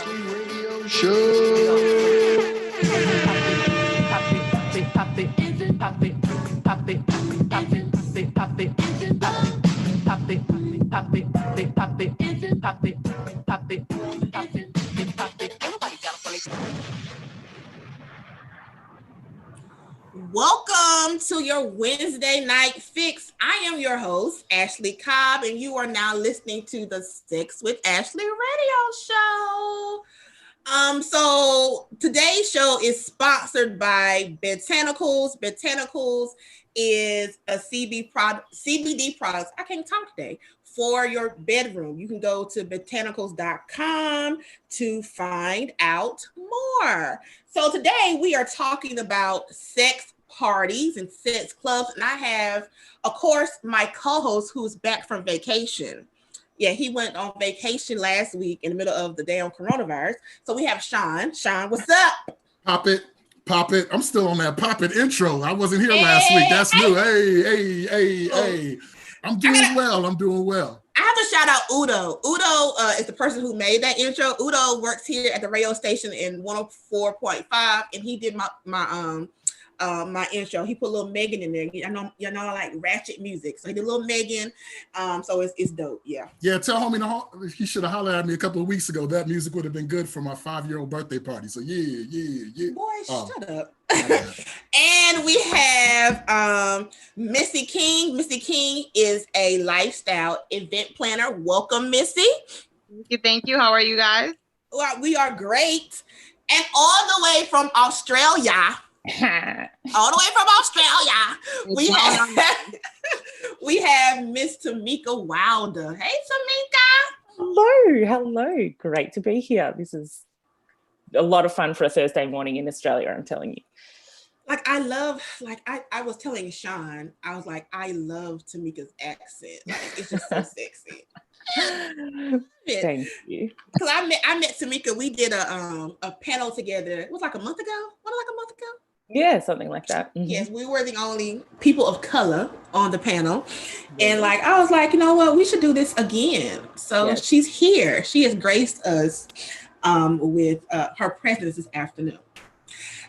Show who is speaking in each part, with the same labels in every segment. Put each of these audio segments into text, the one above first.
Speaker 1: Radio Show.
Speaker 2: Welcome to your Wednesday night fix. I am your host, Ashley Cobb, and you are now listening to the Sex with Ashley radio show. So today's show is sponsored by Botanicals. Botanicals is a CBD product. I can't talk today. For your bedroom. You can go to botanicals.com to find out more. So today we are talking about sex parties and sex clubs. And I have, of course, my co-host who's back from vacation. Yeah, he went on vacation last week in the middle of the damn coronavirus. So we have Sean. Sean, what's up?
Speaker 3: Pop it. I'm still on that pop it intro. I wasn't here last week. That's new. Hey. I'm doing well.
Speaker 2: I have to shout out Udo. Udo is the person who made that intro. Udo works here at the radio station in 104.5, and he did my intro. He put a little Megan in there. I know I like ratchet music, so he did a little Megan. So it's dope. Yeah.
Speaker 3: Tell homie he should have hollered at me a couple of weeks ago. That music would have been good for my 5-year-old birthday party. So yeah.
Speaker 2: Boy, shut up. And we have Missy King. Missy King is a lifestyle event planner. Welcome, Missy.
Speaker 4: Thank you. How are you guys?
Speaker 2: Well, we are great. And all the way from Australia. We have Miss Tamica Wilder. Hey, Tamica.
Speaker 5: Hello. Great to be here. This is a lot of fun for a Thursday morning in Australia, I'm telling you.
Speaker 2: I was telling Sean, I was like, I love Tamica's accent. Like, it's just so sexy.
Speaker 5: Thank you.
Speaker 2: Because I met Tamica. We did a panel together. It was like a month ago.
Speaker 5: Yeah, something like that.
Speaker 2: Mm-hmm. Yes, we were the only people of color on the panel. And I was like, you know what? We should do this again. So She's here. She has graced us with her presence this afternoon.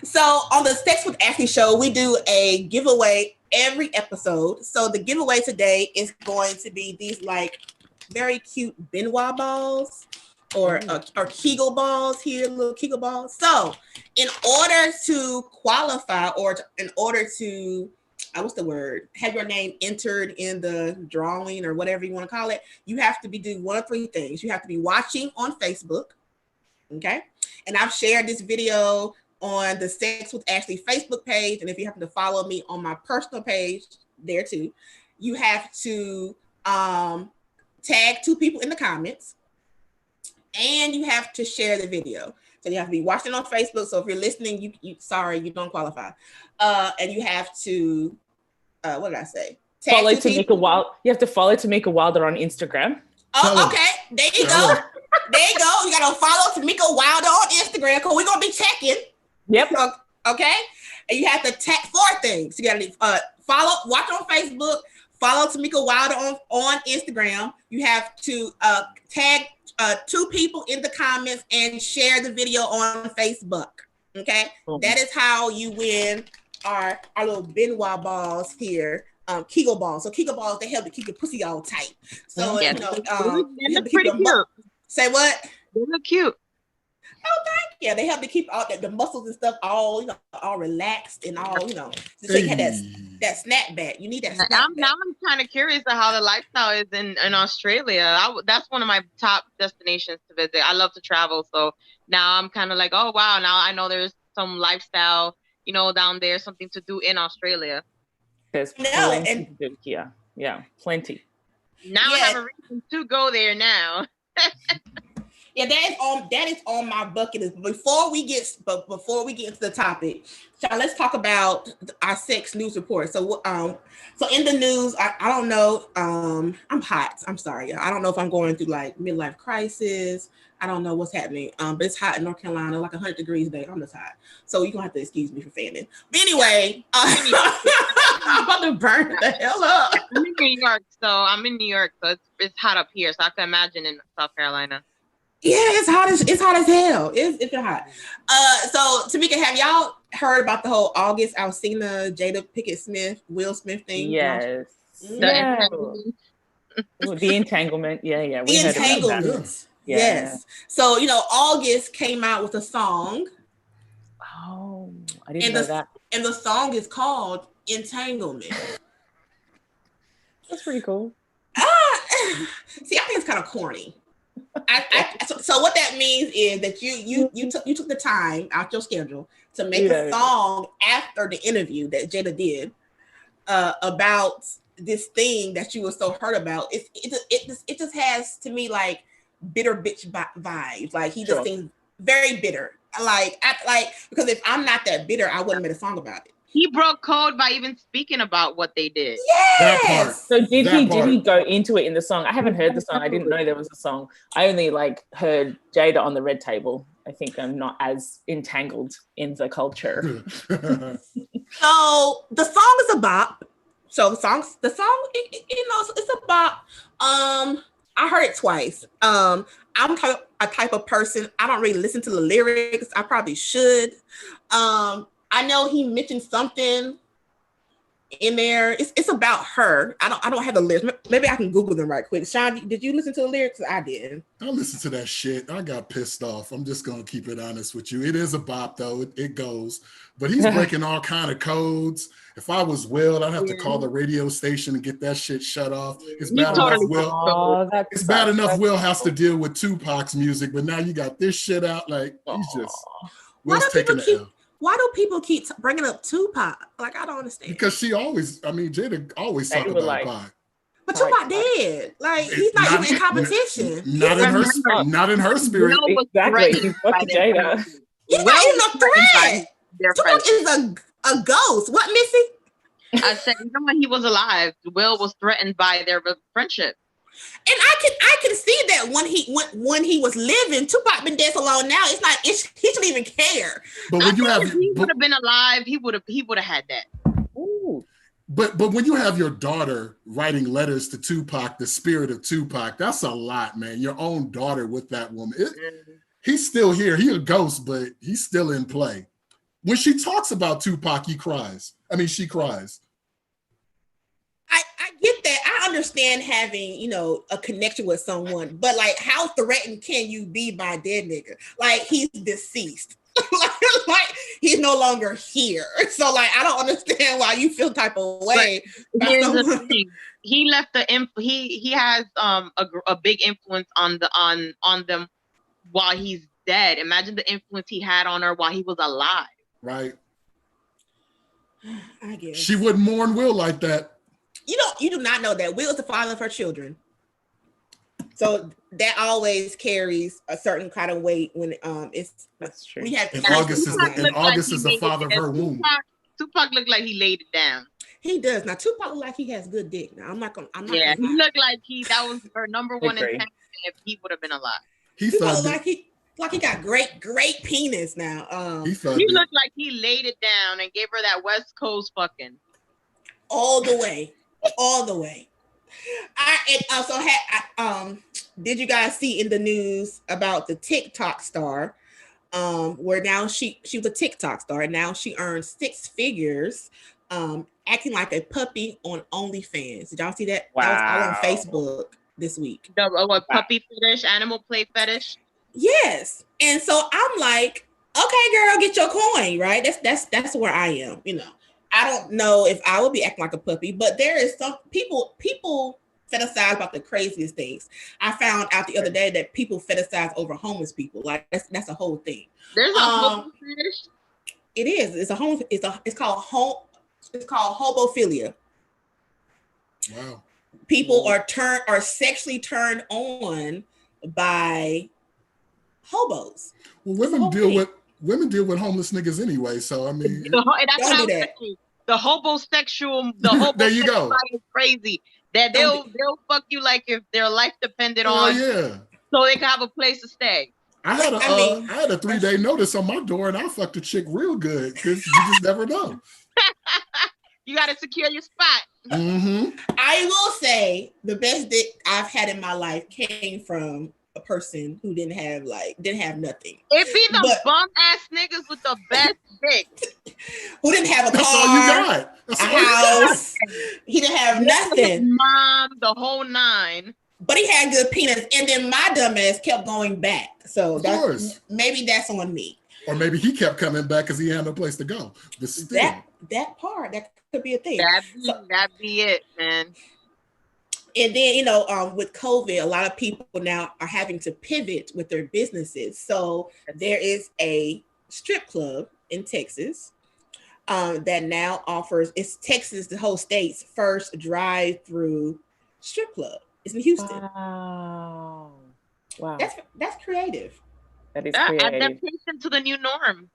Speaker 2: So on the Sex with Ashley show, we do a giveaway every episode. So the giveaway today is going to be these very cute Benoit balls or Kegel balls here, little Kegel balls. So in order to qualify in order to, have your name entered in the drawing or whatever you want to call it, you have to be doing one of three things. You have to be watching on Facebook. Okay. And I've shared this video on the Sex with Ashley Facebook page. And if you happen to follow me on my personal page there too, you have to tag 2 people in the comments and you have to share the video. So you have to be watching on Facebook. So if you're listening, you don't qualify. And you have to, what did I say?
Speaker 5: Follow Tamica Wilder. You have to follow Tamica Wilder on Instagram.
Speaker 2: Oh, okay. There you go. You got to follow Tamica Wilder on Instagram because we're going to be checking.
Speaker 5: Yep.
Speaker 2: So, okay. And you have to tag 4 things. You got to watch on Facebook, follow Tamica Wilder on Instagram. You have to tag 2 people in the comments and share the video on Facebook. Okay. Mm-hmm. That is how you win our little Benoit balls here. Kegel balls. So Kegel balls, they help to keep your pussy all tight. So
Speaker 4: they're pretty cute.
Speaker 2: Say what?
Speaker 4: They look cute.
Speaker 2: Oh, thank you. They help to keep all the muscles and stuff all relaxed and all, so you have that snap back. You need that snap back.
Speaker 4: Now I'm kind of curious to how the lifestyle is in Australia. That's one of my top destinations to visit. I love to travel. So now I'm kind of like, oh, wow. Now I know there's some lifestyle, down there, something to do in Australia.
Speaker 5: There's plenty to do here. Yeah, plenty.
Speaker 4: Now I have a reason to go there now.
Speaker 2: Yeah, that is on my bucket list. Before we get into the topic, so let's talk about our sex news report. So in the news, I don't know. I'm hot. I'm sorry. I don't know if I'm going through midlife crisis. I don't know what's happening. But it's hot in North Carolina, 100 degrees a day. I'm just hot. So you're gonna have to excuse me for fanning. But anyway, I'm about to burn the hell up.
Speaker 4: I'm in New York, so it's hot up here. So I can imagine in South Carolina.
Speaker 2: Yeah, it's hot as hell. It's hot. So Tamika, have y'all heard about the whole August Alsina, Jada Pinkett Smith, Will Smith thing?
Speaker 5: Yes.
Speaker 2: Mhm.
Speaker 5: Yeah. The entanglement. Yeah.
Speaker 2: The
Speaker 5: We heard about that.
Speaker 2: entanglements.
Speaker 5: Yeah.
Speaker 2: Yes. So August came out with a song,
Speaker 5: Oh, I didn't
Speaker 2: and
Speaker 5: know that.
Speaker 2: the song is called Entanglement.
Speaker 5: That's pretty cool.
Speaker 2: See, I think it's kind of corny. So what that means is that you took the time out your schedule to make a song after the interview that Jada did about this thing that you were so hurt about. It just has to me like bitter bitch vibes. Like he just seems very bitter. Because if I'm not that bitter, I wouldn't make a song about it.
Speaker 4: He broke code by even speaking about what they did.
Speaker 2: Yes.
Speaker 3: That part.
Speaker 5: So did he go into it in the song? I haven't heard the song. I didn't know there was a song. I only heard Jada on the Red Table. I think I'm not as entangled in the culture.
Speaker 2: So the song is a bop. So the song, it's a bop. I heard it twice. I'm a type of person, I don't really listen to the lyrics. I probably should. I know he mentioned something in there. It's about her. I don't have the lyrics. Maybe I can Google them right quick. Sean, did you listen to the lyrics? I did.
Speaker 3: I listened to that shit. I got pissed off. I'm just gonna keep it honest with you. It is a bop though. It goes, but he's breaking all kind of codes. If I was Will, I'd have to call the radio station and get that shit shut off. It's bad enough Will. It's bad enough Will has to deal with Tupac's music, but now you got this shit out. Like he's just Will's taking the L.
Speaker 2: Why do people keep bringing up Tupac? Like, I don't understand.
Speaker 3: Because Jada always talk about Pac.
Speaker 2: But Tupac dead. Like, he's not even in competition.
Speaker 3: Not in her spirit.
Speaker 5: Exactly. Fuck Jada.
Speaker 2: He's not even a threat. Tupac is a ghost. What, Missy?
Speaker 4: I said, even when he was alive, Will was threatened by their friendship.
Speaker 2: And I can see that when he was living, Tupac been dead so long now. It's not. He shouldn't even care.
Speaker 3: But when
Speaker 4: if he would have been alive, he would have had that.
Speaker 5: Ooh.
Speaker 3: But when you have your daughter writing letters to Tupac, the spirit of Tupac, that's a lot, man. Your own daughter with that woman. He's still here. He's a ghost, but he's still in play. When she talks about Tupac, she cries.
Speaker 2: I get that. I understand having, a connection with someone, but like, how threatened can you be by a dead nigga? Like, he's deceased. like he's no longer here. So like, I don't understand why you feel type of way.
Speaker 4: Here's the thing. He left he has a big influence on them while he's dead. Imagine the influence he had on her while he was alive.
Speaker 3: Right.
Speaker 2: I guess
Speaker 3: she wouldn't mourn Will like that.
Speaker 2: You do not know that Will is the father of her children. So that always carries a certain kind of weight when
Speaker 5: that's true.
Speaker 2: We have
Speaker 3: August is the father of her womb.
Speaker 4: Tupac looked like he laid it down.
Speaker 2: He does. Now Tupac look like he has good dick. Now I'm not gonna
Speaker 4: he looked like that was her number one intention if he would have been alive.
Speaker 2: He looked like he got great penis now.
Speaker 4: He looked like he laid it down and gave her that West Coast fucking
Speaker 2: all the way. I also did you guys see in the news about the TikTok star where now she was a TikTok star and now she earns 6 figures acting like a puppy on OnlyFans. Did y'all see that?
Speaker 5: Wow.
Speaker 2: That was all on Facebook this week.
Speaker 4: The puppy fetish, animal play fetish?
Speaker 2: Yes. And so I'm like, okay, girl, get your coin, right? That's where I am, I don't know if I would be acting like a puppy, but there is some people fetishize about the craziest things. I found out the other day that people fetishize over homeless people. Like that's a whole thing.
Speaker 4: There's a homeless fetish.
Speaker 2: It is. It's called hobophilia.
Speaker 3: Wow.
Speaker 2: People are sexually turned on by hobos.
Speaker 3: Well, women deal with homeless niggas anyway, so I mean,
Speaker 4: don't do that. The hobosexual,
Speaker 3: there you go.
Speaker 4: Is crazy. That they'll fuck you like if their life depended on.
Speaker 3: Yeah.
Speaker 4: So they can have a place to stay.
Speaker 3: I had a 3-day notice on my door, and I fucked a chick real good because you just never know.
Speaker 4: You got to secure your spot.
Speaker 3: Mm-hmm.
Speaker 2: I will say the best dick I've had in my life came from a person who didn't have nothing.
Speaker 4: It be the
Speaker 2: But-
Speaker 4: bum ass niggas with the best dick.
Speaker 2: Who didn't have a
Speaker 3: That's all
Speaker 2: car,
Speaker 3: you got. That's
Speaker 2: a
Speaker 3: all you got.
Speaker 2: house. He didn't have
Speaker 4: His
Speaker 2: nothing,
Speaker 4: mom, the whole nine.
Speaker 2: but he had good penis. And then my dumb ass kept going back. So
Speaker 3: Of course.
Speaker 2: maybe that's on me.
Speaker 3: Or maybe he kept coming back because he had no place to go. But still.
Speaker 2: That part, that could be a thing.
Speaker 4: That be it, man.
Speaker 2: And then, with COVID, a lot of people now are having to pivot with their businesses. So there is a strip club in Texas that now offers, it's Texas, the whole state's first drive-through strip club. It's in Houston.
Speaker 5: Wow.
Speaker 2: That's creative.
Speaker 5: That is creative.
Speaker 4: Adaptation to the new norm.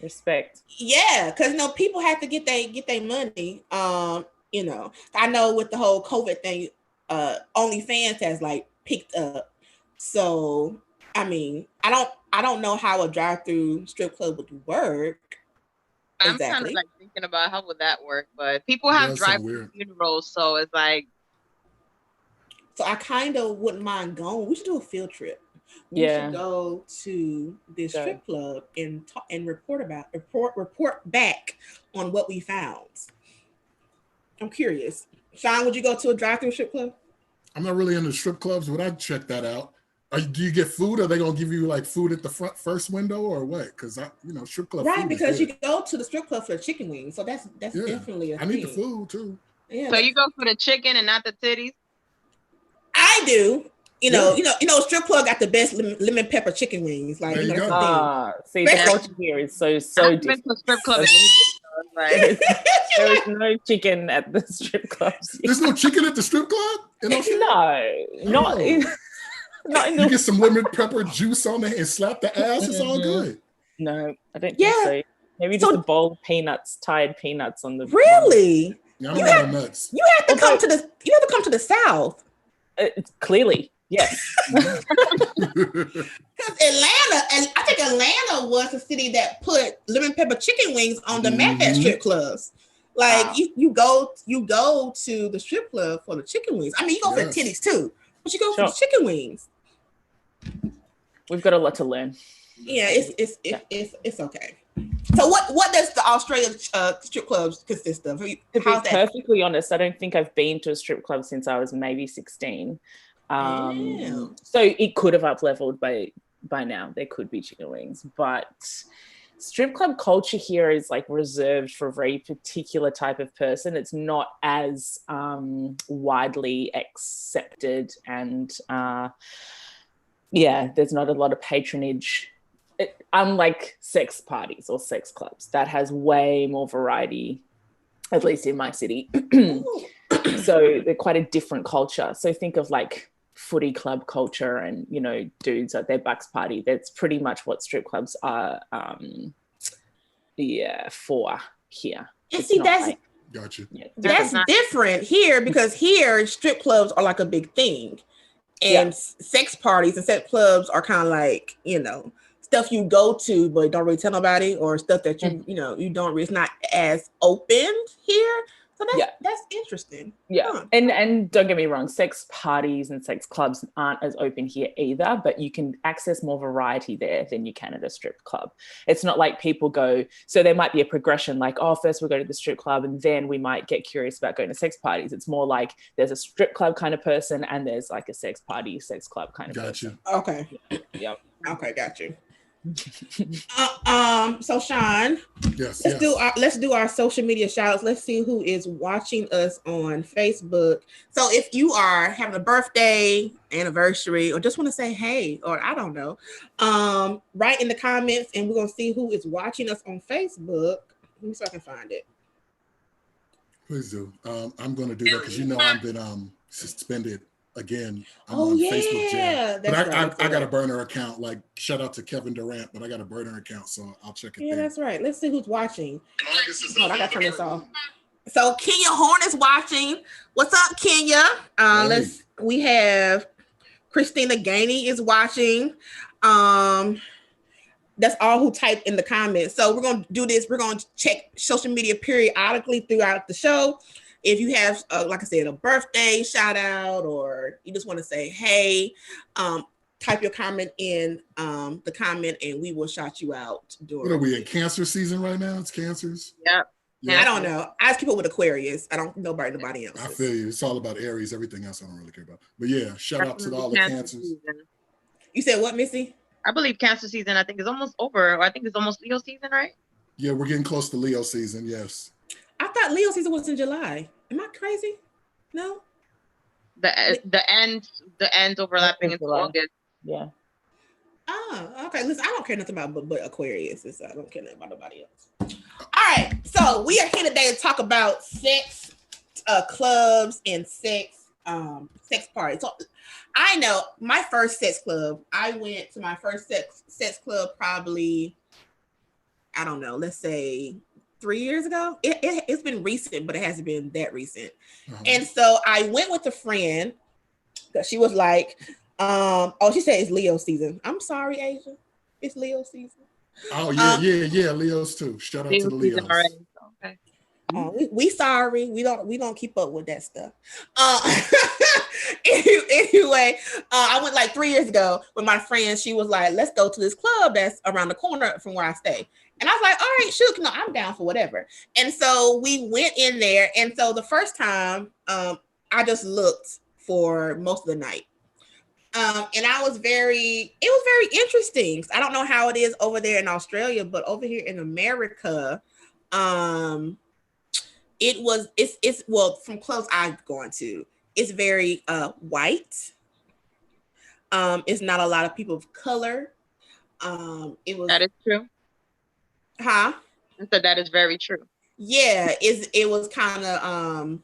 Speaker 5: Respect.
Speaker 2: Yeah, because people have to get their money. I know with the whole COVID thing, OnlyFans has like picked up. So I mean, I don't know how a drive-through strip club would work.
Speaker 4: I'm kind of like thinking about how would that work, but people have drive-through funerals, so it's like.
Speaker 2: So I kind of wouldn't mind going. We should do a field trip. We should go to this strip club and report back on what we found. I'm curious. Sean, would you go to a drive-through strip club?
Speaker 3: I'm not really into strip clubs, but I'd check that out. Do you get food? Are they gonna give you like food at the first window or what? Because strip club.
Speaker 2: Right, because you go to the strip club for the chicken wings, so that's definitely a thing.
Speaker 3: I need the food too.
Speaker 2: Yeah.
Speaker 4: So you go for the chicken and not the titties?
Speaker 2: I do. Strip club got the best lemon pepper chicken wings. Like,
Speaker 3: there you go.
Speaker 5: See, the culture here is so different.
Speaker 4: The strip club
Speaker 5: right? There is no chicken at the strip clubs.
Speaker 3: There's no chicken at the strip club?
Speaker 5: Not in
Speaker 3: you get some lemon pepper juice on it and slap the ass. It's all good.
Speaker 5: No, I don't think so. Maybe just a bowl of peanuts, tied peanuts on the.
Speaker 2: Really?
Speaker 3: Yeah, I don't have nuts.
Speaker 2: You have to come to the South.
Speaker 5: Clearly, yes.
Speaker 2: Because Atlanta, and I think Atlanta was the city that put lemon pepper chicken wings on the map at strip clubs. Like you go to the strip club for the chicken wings. I mean, you go for the titties too, but you go for the chicken wings.
Speaker 5: We've got a lot to learn.
Speaker 2: Yeah, it's okay. So what does the Australian strip clubs consist of? To
Speaker 5: be perfectly honest, I don't think I've been to a strip club since I was maybe 16. So it could have up-leveled by now. There could be chicken wings, but strip club culture here is like reserved for a very particular type of person. It's not as widely accepted, and there's not a lot of patronage. Unlike sex parties or sex clubs, that has way more variety, at least in my city. So they're quite a different culture. So think of like footy club culture and, dudes at their bucks party. That's pretty much what strip clubs are for here.
Speaker 2: And see,
Speaker 3: gotcha.
Speaker 2: Yeah, that's different here, because here strip clubs are like a big thing. And sex parties and sex clubs are kind of like, stuff you go to but don't really tell nobody, or stuff that you don't really, it's not as open here. So that's interesting.
Speaker 5: And don't get me wrong, sex parties and sex clubs aren't as open here either, but you can access more variety there than you can at a strip club. It's not like people go, so there might be a progression, like, first we'll go to the strip club and then we might get curious about going to sex parties. It's more like there's a strip club kind of person and there's like a sex party, sex club kind of person.
Speaker 2: Okay.
Speaker 5: Yep.
Speaker 2: Okay, got you. So Sean, let's do our social media shout outs. Let's see who is watching us on Facebook. So if you are having a birthday, anniversary, or just want to say hey, or I don't know, write in the comments and we're gonna see who is watching us on Facebook. Let me see if I can find it.
Speaker 3: Please do. I'm gonna do that because I've been suspended again. I'm on Facebook jail. But I got a burner account. Like, shout out to Kevin Durant, but I got a burner account, so I'll check it.
Speaker 2: Yeah, that's right. Let's see who's watching. I gotta turn this off. So Kenya Horn is watching. What's up, Kenya? We have Christina Gainey is watching. That's all who typed in the comments. So we're gonna do this. We're gonna check social media periodically throughout the show. If you have, like I said, a birthday shout out, or you just want to say, hey, type your comment in the comment, and we will shout you out.
Speaker 3: What are we in Cancer season right now? It's Cancers.
Speaker 4: Yep.
Speaker 2: Yeah. I don't know. I just keep up with Aquarius. I don't know about nobody else.
Speaker 3: I feel you. It's all about Aries. Everything else I don't really care about. But yeah, shout out to all the Cancers.
Speaker 4: Season.
Speaker 2: You said what, Missy?
Speaker 4: I believe Cancer season, I think, is almost over. Or I think it's almost Leo season, right?
Speaker 3: Yeah, we're getting close to Leo season. Yes.
Speaker 2: I thought Leo season was in July. Am I crazy? No.
Speaker 4: The end overlapping into August.
Speaker 5: Yeah.
Speaker 2: Oh, okay. Listen, I don't care nothing about but Aquarius. So I don't care nothing about nobody else. All right. So we are here today to talk about sex clubs and sex parties. So I know my first sex club. I went to my first sex club probably, I don't know, let's say 3 years ago. It's been recent, but it hasn't been that recent. And so I went with a friend because she was like, she said it's Leo season. I'm sorry, Asia. It's Leo season.
Speaker 3: Oh yeah, Leos too. Shout out to the Leos.
Speaker 4: Okay.
Speaker 2: We sorry. We don't keep up with that stuff. Anyway, I went like 3 years ago with my friend. She was like, let's go to this club that's around the corner from where I stay. And I was like, all right, shoot, no, I'm down for whatever. And so we went in there. And so the first time, I just looked for most of the night. And it was very interesting. I don't know how it is over there in Australia, but over here in America, it's from clubs I've gone to, it's very white. It's not a lot of people of color.
Speaker 4: That is true.
Speaker 2: Huh?
Speaker 4: So that is very true.
Speaker 2: Yeah, it was kind of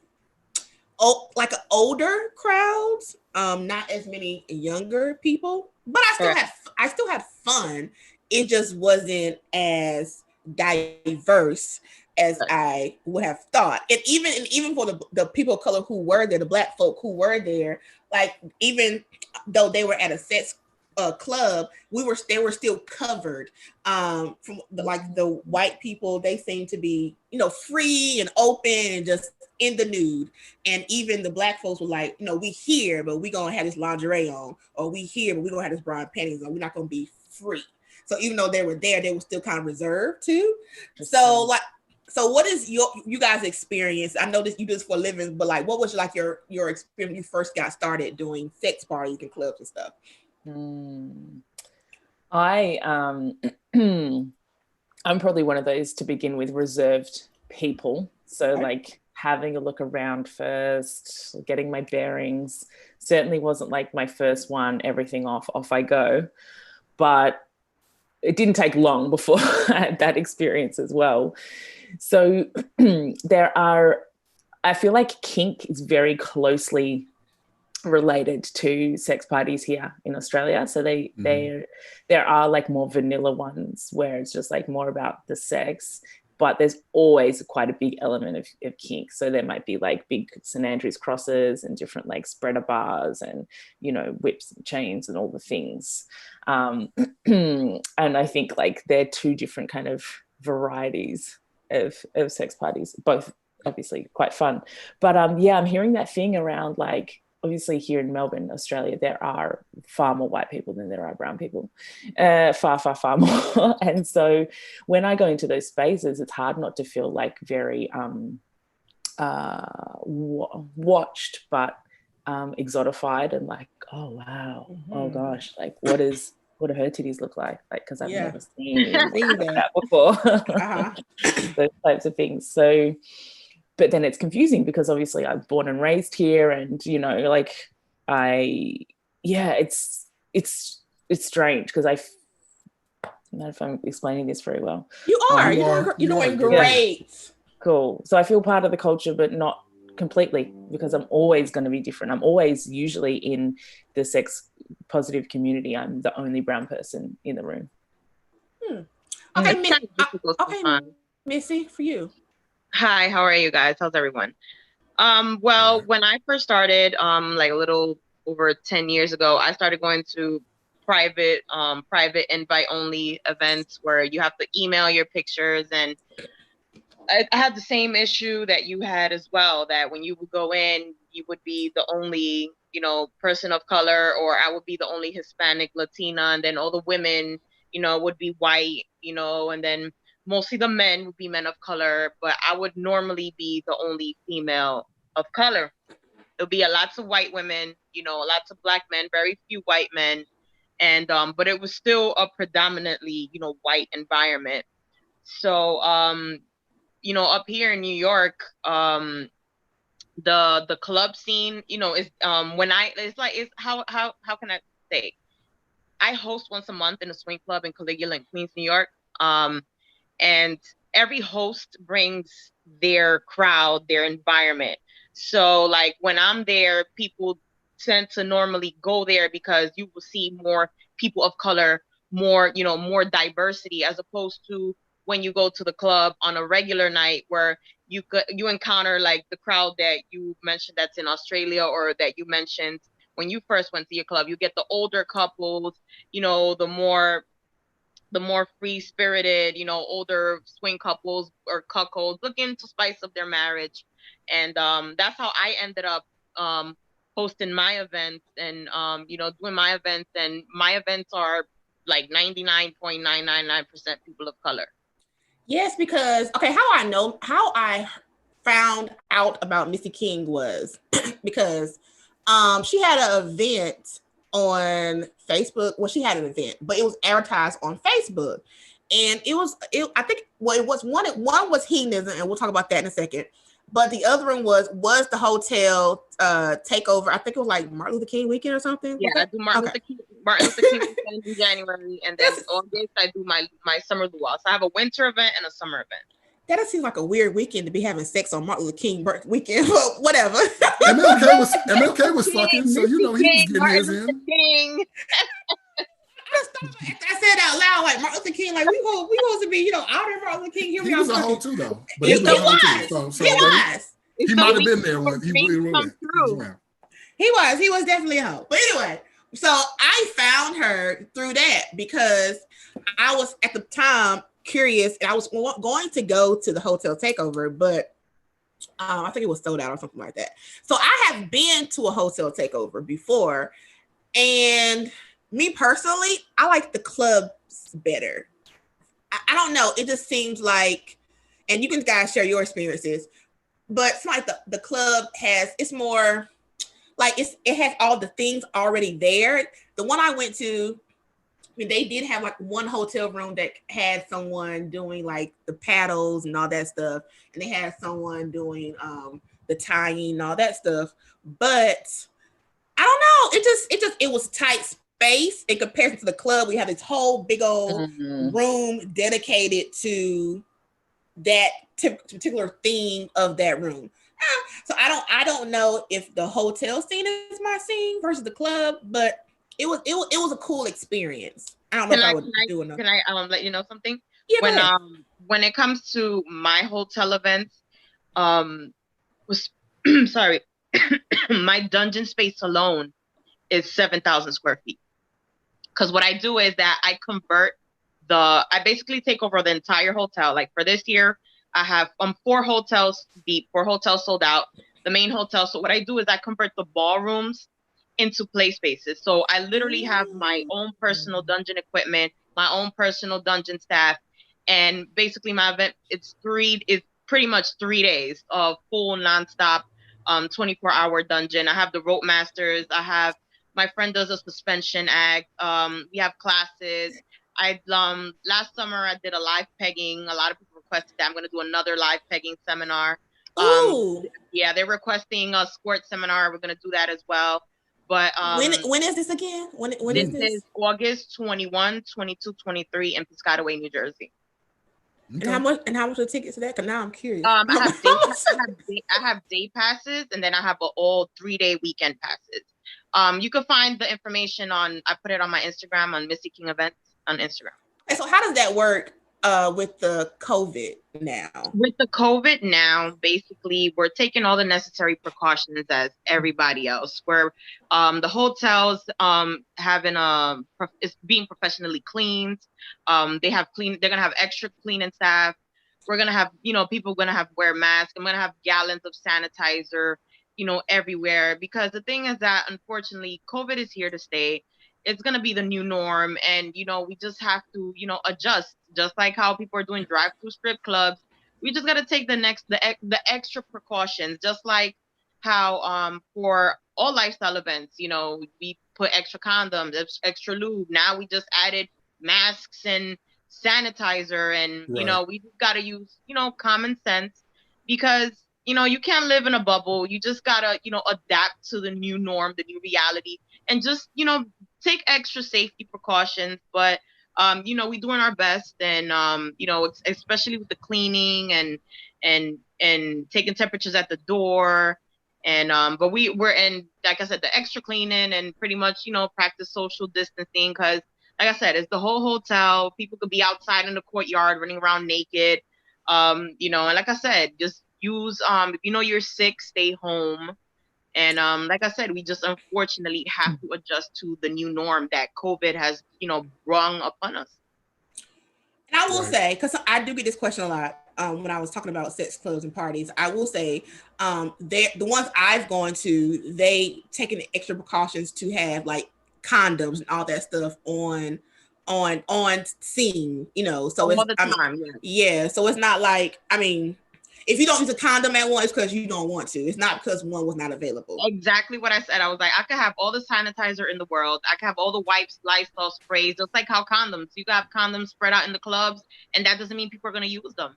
Speaker 2: like an older crowds, not as many younger people, but I still had fun. It just wasn't as diverse as I would have thought. And even for the people of color who were there, the Black folk who were there, like even though they were at a sex club, they were still covered. From the white people, they seemed to be, free and open and just in the nude. And even the Black folks were like, we here, but we gonna have this lingerie on, or we here, but we gonna have this bra and panties on. We're not gonna be free. So even though they were there, they were still kind of reserved too. So what is you guys' experience? I know that you do this for a living, but like, what was like your experience when you first got started doing sex parties and clubs and stuff?
Speaker 5: I'm probably one of those, to begin with, reserved people. So like having a look around first, getting my bearings, certainly wasn't like my first one, everything off I go. But it didn't take long before I had that experience as well. So I feel like kink is very closely related to sex parties here in Australia. So there are like more vanilla ones where it's just like more about the sex, but there's always quite a big element of kink. So there might be like big St. Andrew's crosses and different like spreader bars and, whips and chains and all the things. And I think like they're two different kind of varieties of sex parties, both obviously quite fun. But I'm hearing that thing around like, obviously here in Melbourne, Australia, there are far more white people than there are brown people, far more. And so when I go into those spaces, it's hard not to feel like very watched, but exotified and like, oh, wow, oh gosh, like what do her titties look like? Like, because I've never seen that before. Those types of things. So, but then it's confusing because obviously I'm born and raised here, and it's strange because I don't know if I'm explaining this very well.
Speaker 2: You're doing great.
Speaker 5: Yeah. Cool. So I feel part of the culture, but not completely, because I'm always going to be different. I'm always usually in the sex positive community. I'm the only brown person in the room.
Speaker 2: Okay, Missy, for you.
Speaker 4: Hi, how are you guys? How's everyone? Well, when I first started, like a little over 10 years ago, I started going to private invite only events where you have to email your pictures, and I had the same issue that you had as well, that when you would go in, you would be the only person of color, or I would be the only Hispanic Latina, and then all the women, would be white, and then mostly the men would be men of color, but I would normally be the only female of color. There'll be lots of white women, lots of black men, very few white men. And, but it was still a predominantly, white environment. So, up here in New York, the club scene, is, it's how can I say? I host once a month in a swing club in Caligula in Queens, New York. And every host brings their crowd, their environment. So like when I'm there, people tend to normally go there because you will see more people of color, more, more diversity, as opposed to when you go to the club on a regular night where you encounter like the crowd that you mentioned that's in Australia, or that you mentioned when you first went to your club. You get the older couples, the more free-spirited, older swing couples or cuckolds looking to spice up their marriage. And that's how I ended up hosting my events and, doing my events. And my events are like 99.999% people of color.
Speaker 2: Yes, because, okay, how I found out about Missy King was because she had an event on Facebook. Well, she had an event, but it was advertised on Facebook. And I think, well, it was one was hedonism, and we'll talk about that in a second. But the other one was the hotel takeover. I think it was like Martin Luther King weekend or something.
Speaker 4: Yeah, I do Martin Luther King weekend in January, and then August I do my summer luau. So I have a winter event and a summer event.
Speaker 2: That does seem like a weird weekend to be having sex on Martin Luther King weekend, but whatever.
Speaker 3: MLK was fucking, so he was getting his in.
Speaker 2: I said out loud, like Martin Luther King, like we supposed to be, honoring Martin Luther King. Here
Speaker 3: he was a hoe too, though. But
Speaker 2: he was.
Speaker 3: He might have been there when he was around.
Speaker 2: He was definitely a hoe. But anyway, so I found her through that because I was at the time curious, and I was going to go to the hotel takeover, but I think it was sold out or something like that. So I have been to a hotel takeover before, and me personally, I like the clubs better. I don't know. It just seems like, and you can guys share your experiences, but it's like the club it's more like it has all the things already there. The one I went to, I mean, they did have like one hotel room that had someone doing like the paddles and all that stuff, and they had someone doing the tying and all that stuff. But I don't know. It was tight space in comparison to the club. We have this whole big old room dedicated to that particular theme of that room. So I don't know if the hotel scene is my scene versus the club, but it was a cool experience. I don't know if I would do enough.
Speaker 4: Can I let you know something?
Speaker 2: Yeah,
Speaker 4: when it comes to my hotel events, sorry, my dungeon space alone is 7,000 square feet. Because what I do is that I basically take over the entire hotel. Like for this year, I have 4 hotels deep, 4 hotels sold out, the main hotel. So what I do is I convert the ballrooms into play spaces. So I literally have my own personal dungeon equipment, my own personal dungeon staff. And basically my event, it's pretty much 3 days of full nonstop 24-hour dungeon. I have the rope masters. My friend does a suspension act. We have classes. Last summer I did a live pegging. A lot of people requested that. I'm going to do another live pegging seminar. Yeah, they're requesting a squirt seminar. We're going to do that as well. But
Speaker 2: when is this again? When is this?
Speaker 4: Is August 21, 22, 23 in Piscataway, New Jersey.
Speaker 2: Okay. And how much are the tickets to that? Because now I'm curious.
Speaker 4: I have day passes, and then I have all 3-day weekend passes. You can find the information I put it on my Instagram, on Missy King Events on Instagram.
Speaker 2: And so how does that work with the COVID now?
Speaker 4: With the COVID now, basically, we're taking all the necessary precautions as everybody else. Where the hotels is being professionally cleaned. They're gonna have extra cleaning staff. We're gonna have, people gonna have wear masks. I'm gonna have gallons of sanitizer everywhere, because the thing is that unfortunately COVID is here to stay. It's going to be the new norm, and we just have to adjust, just like how people are doing drive-through strip clubs. We just got to take the extra precautions, just like how for all lifestyle events, we put extra condoms, extra lube. Now we just added masks and sanitizer, and we just got to use common sense, because you can't live in a bubble. You just gotta adapt to the new norm, the new reality, and just take extra safety precautions. But we doing our best, and especially with the cleaning and taking temperatures at the door, and but we're in, like I said, the extra cleaning, and pretty much practice social distancing, because like I said, it's the whole hotel. People could be outside in the courtyard running around naked. And like I said, just use if you're sick, stay home. And like I said, we just unfortunately have to adjust to the new norm that COVID has brung upon us.
Speaker 2: And I will say, because I do get this question a lot when I was talking about sex clubs and parties, I will say the ones I've gone to, they taking extra precautions to have like condoms and all that stuff on scene, so
Speaker 4: all the time.
Speaker 2: Yeah, so it's not like, if you don't use a condom at one, it's because you don't want to. It's not because one was not available.
Speaker 4: Exactly what I said. I was like, I could have all the sanitizer in the world. I could have all the wipes, Lysol sprays, just like how condoms. You got condoms spread out in the clubs, and that doesn't mean people are going to use them.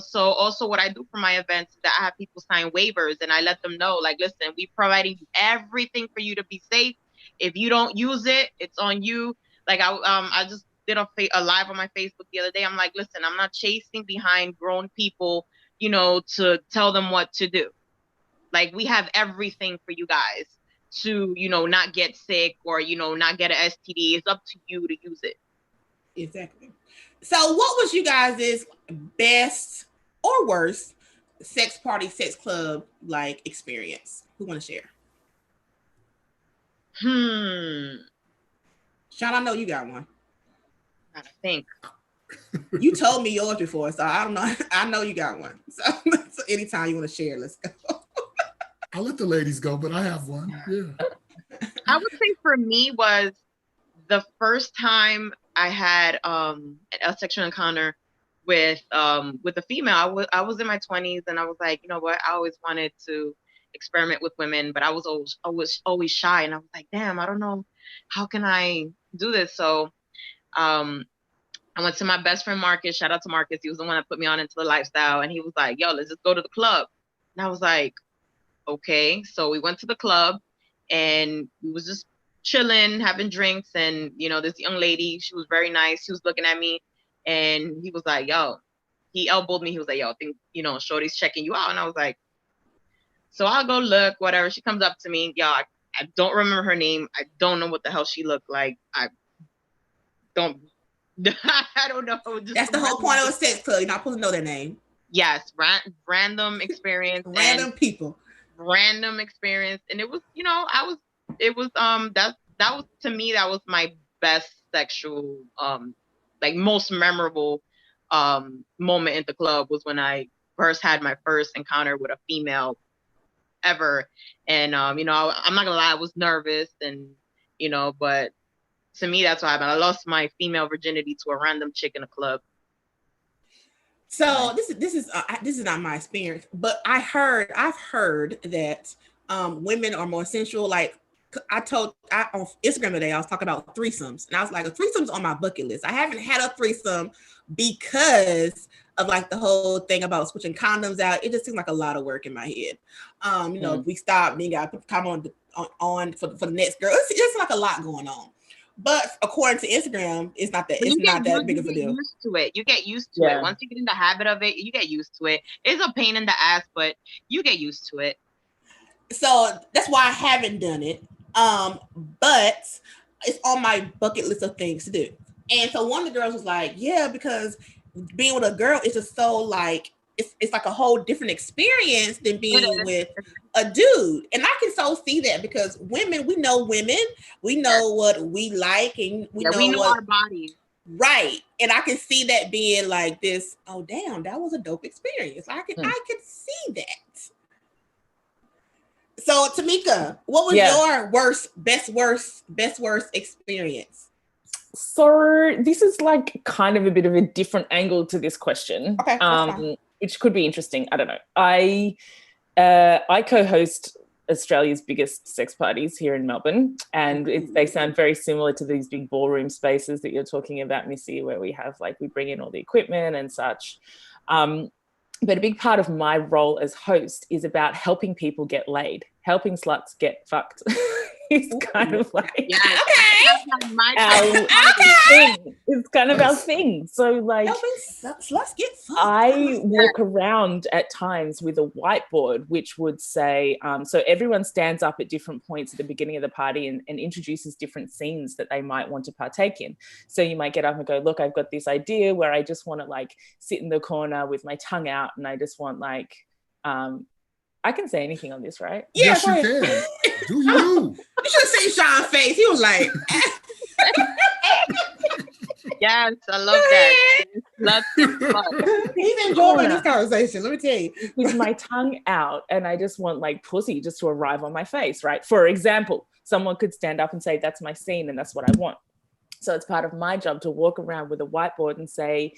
Speaker 4: So also what I do for my events is that I have people sign waivers, and I let them know, like, listen, we're providing you everything for you to be safe. If you don't use it, it's on you. Like I just did a live on my Facebook the other day. I'm like, listen, I'm not chasing behind grown people, to tell them what to do. Like, we have everything for you guys to, not get sick or, not get an STD. It's up to you to use it.
Speaker 2: Exactly. So what was you guys' best or worst sex party, sex club like experience? Who want to share? Sean, I know you got one.
Speaker 4: I think.
Speaker 2: You told me yours before, so I don't know. I know you got one. So anytime you want to share, let's go.
Speaker 3: I'll let the ladies go, but I have one. Yeah.
Speaker 4: I would say for me was the first time I had a sexual encounter with a female. I was in my 20s, and I was like, you know what? I always wanted to experiment with women, but I was always shy, and I was like, damn, I don't know, how can I do this? So I went to my best friend Marcus. Shout out to Marcus. He was the one that put me on into the lifestyle, and he was like, yo, let's just go to the club. And I was like, okay. So we went to the club, and we was just chilling, having drinks, and this young lady, she was very nice. She was looking at me, and he was like, yo, he elbowed me. He was like, yo, I think shorty's checking you out. And I was like, so I'll go look, whatever. She comes up to me, yo, I don't remember her name. I don't know what the hell she looked like. I don't know.
Speaker 2: That's the whole point of a sex club. You're not supposed to know their name.
Speaker 4: Yes, random experience.
Speaker 2: Random people.
Speaker 4: Random experience. And it was, that was, to me, that was my best sexual, like most memorable moment in the club, was when I first had my first encounter with a female ever. And I'm not gonna lie, I was nervous, and but to me, that's what happened. I lost my female virginity to a random chick in a club.
Speaker 2: So this is not my experience, but I've heard that women are more sensual. Like on Instagram today, I was talking about threesomes, and I was like, a threesome's on my bucket list. I haven't had a threesome because of like the whole thing about switching condoms out. It just seems like a lot of work in my head. If we stop, then got to put the condom on for the next girl. It's like a lot going on. But according to Instagram, it's not that big of a deal.
Speaker 4: You get used to it. Once you get in the habit of it, you get used to it. It's a pain in the ass, but you get used to it.
Speaker 2: So that's why I haven't done it. But it's on my bucket list of things to do. And so one of the girls was like, yeah, because being with a girl is just so like, it's like a whole different experience than being with a dude. And I can so see that, because we know what we like, and we know
Speaker 4: our bodies.
Speaker 2: Right. And I can see that being like this, oh damn, that was a dope experience. I could see that. So Tamica, what was your best worst experience?
Speaker 5: So this is like kind of a bit of a different angle to this question,
Speaker 2: Okay,
Speaker 5: which could be interesting. I don't know. I co-host Australia's biggest sex parties here in Melbourne, and they sound very similar to these big ballroom spaces that you're talking about, Missy, where we bring in all the equipment and such. But a big part of my role as host is about helping people get laid, helping sluts get fucked. It's kind of like our thing. It's kind of our thing. So like,
Speaker 2: let's get fucked.
Speaker 5: I walk around at times with a whiteboard, which would say, so everyone stands up at different points at the beginning of the party and introduces different scenes that they might want to partake in. So you might get up and go, look, I've got this idea where I just want to like sit in the corner with my tongue out, and I just want like, I can say anything on this, right?
Speaker 2: Yeah,
Speaker 3: yes, you can. Do you?
Speaker 2: You should have seen Sean's face. He was like,
Speaker 4: yes, I love that.
Speaker 2: He's enjoying this conversation. Let me tell you.
Speaker 5: With my tongue out, and I just want like pussy just to arrive on my face, right? For example, someone could stand up and say, that's my scene and that's what I want. So it's part of my job to walk around with a whiteboard and say,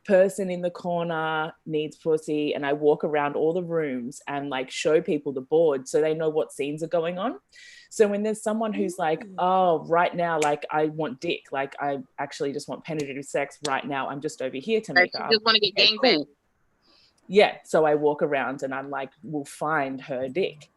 Speaker 5: person in the corner needs pussy, and I walk around all the rooms and like show people the board so they know what scenes are going on. So when there's someone who's like, oh, right now, like I want dick, like I actually just want penetrative sex right now, I'm just over here, Tamica.
Speaker 4: Like, you just want to get gangbanged.
Speaker 5: Yeah, so I walk around and I'm like, we'll find her dick.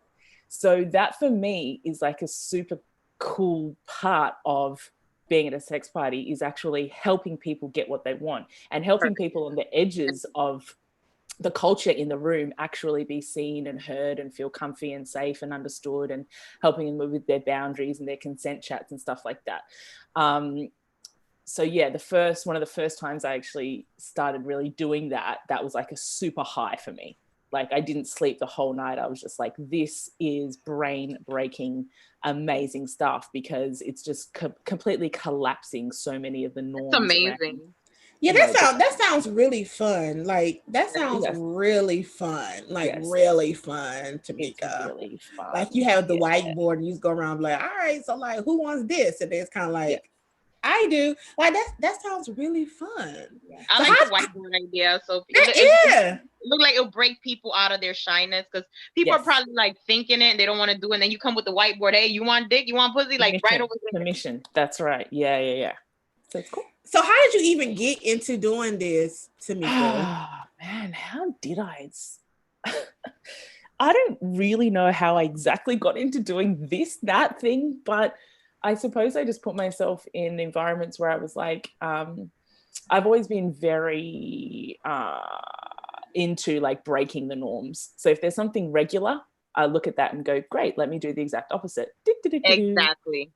Speaker 5: So that for me is like a super cool part of being at a sex party, is actually helping people get what they want and helping people on the edges of the culture in the room actually be seen and heard and feel comfy and safe and understood, and helping them with their boundaries and their consent chats and stuff like that. So yeah, one of the first times I actually started really doing that was like a super high for me. Like I didn't sleep the whole night. I was just like, this is brain breaking, amazing stuff, because it's just completely collapsing so many of the norms.
Speaker 4: It's amazing.
Speaker 5: Around.
Speaker 2: Yeah, that sounds really fun. Like that sounds really fun. Like really fun, Tamica.
Speaker 5: Really fun.
Speaker 2: Like you have the whiteboard and you just go around like, all right, so like who wants this? And it's kind of like, I do. Like that sounds really fun.
Speaker 4: Yeah. I like the whiteboard idea. So it look like it'll break people out of their shyness, because people are probably like thinking it and they don't want to do it. And then you come with the whiteboard. Hey, you want dick? You want pussy? Like right over there.
Speaker 5: Permission. That's right. Yeah. So it's cool.
Speaker 2: So how did you even get into doing this, Tamica?
Speaker 5: Oh, man, how did I? I don't really know how I exactly got into doing that thing, but I suppose I just put myself in environments where I was like, I've always been very into like breaking the norms. So if there's something regular, I look at that and go, great, let me do the exact opposite.
Speaker 4: Exactly.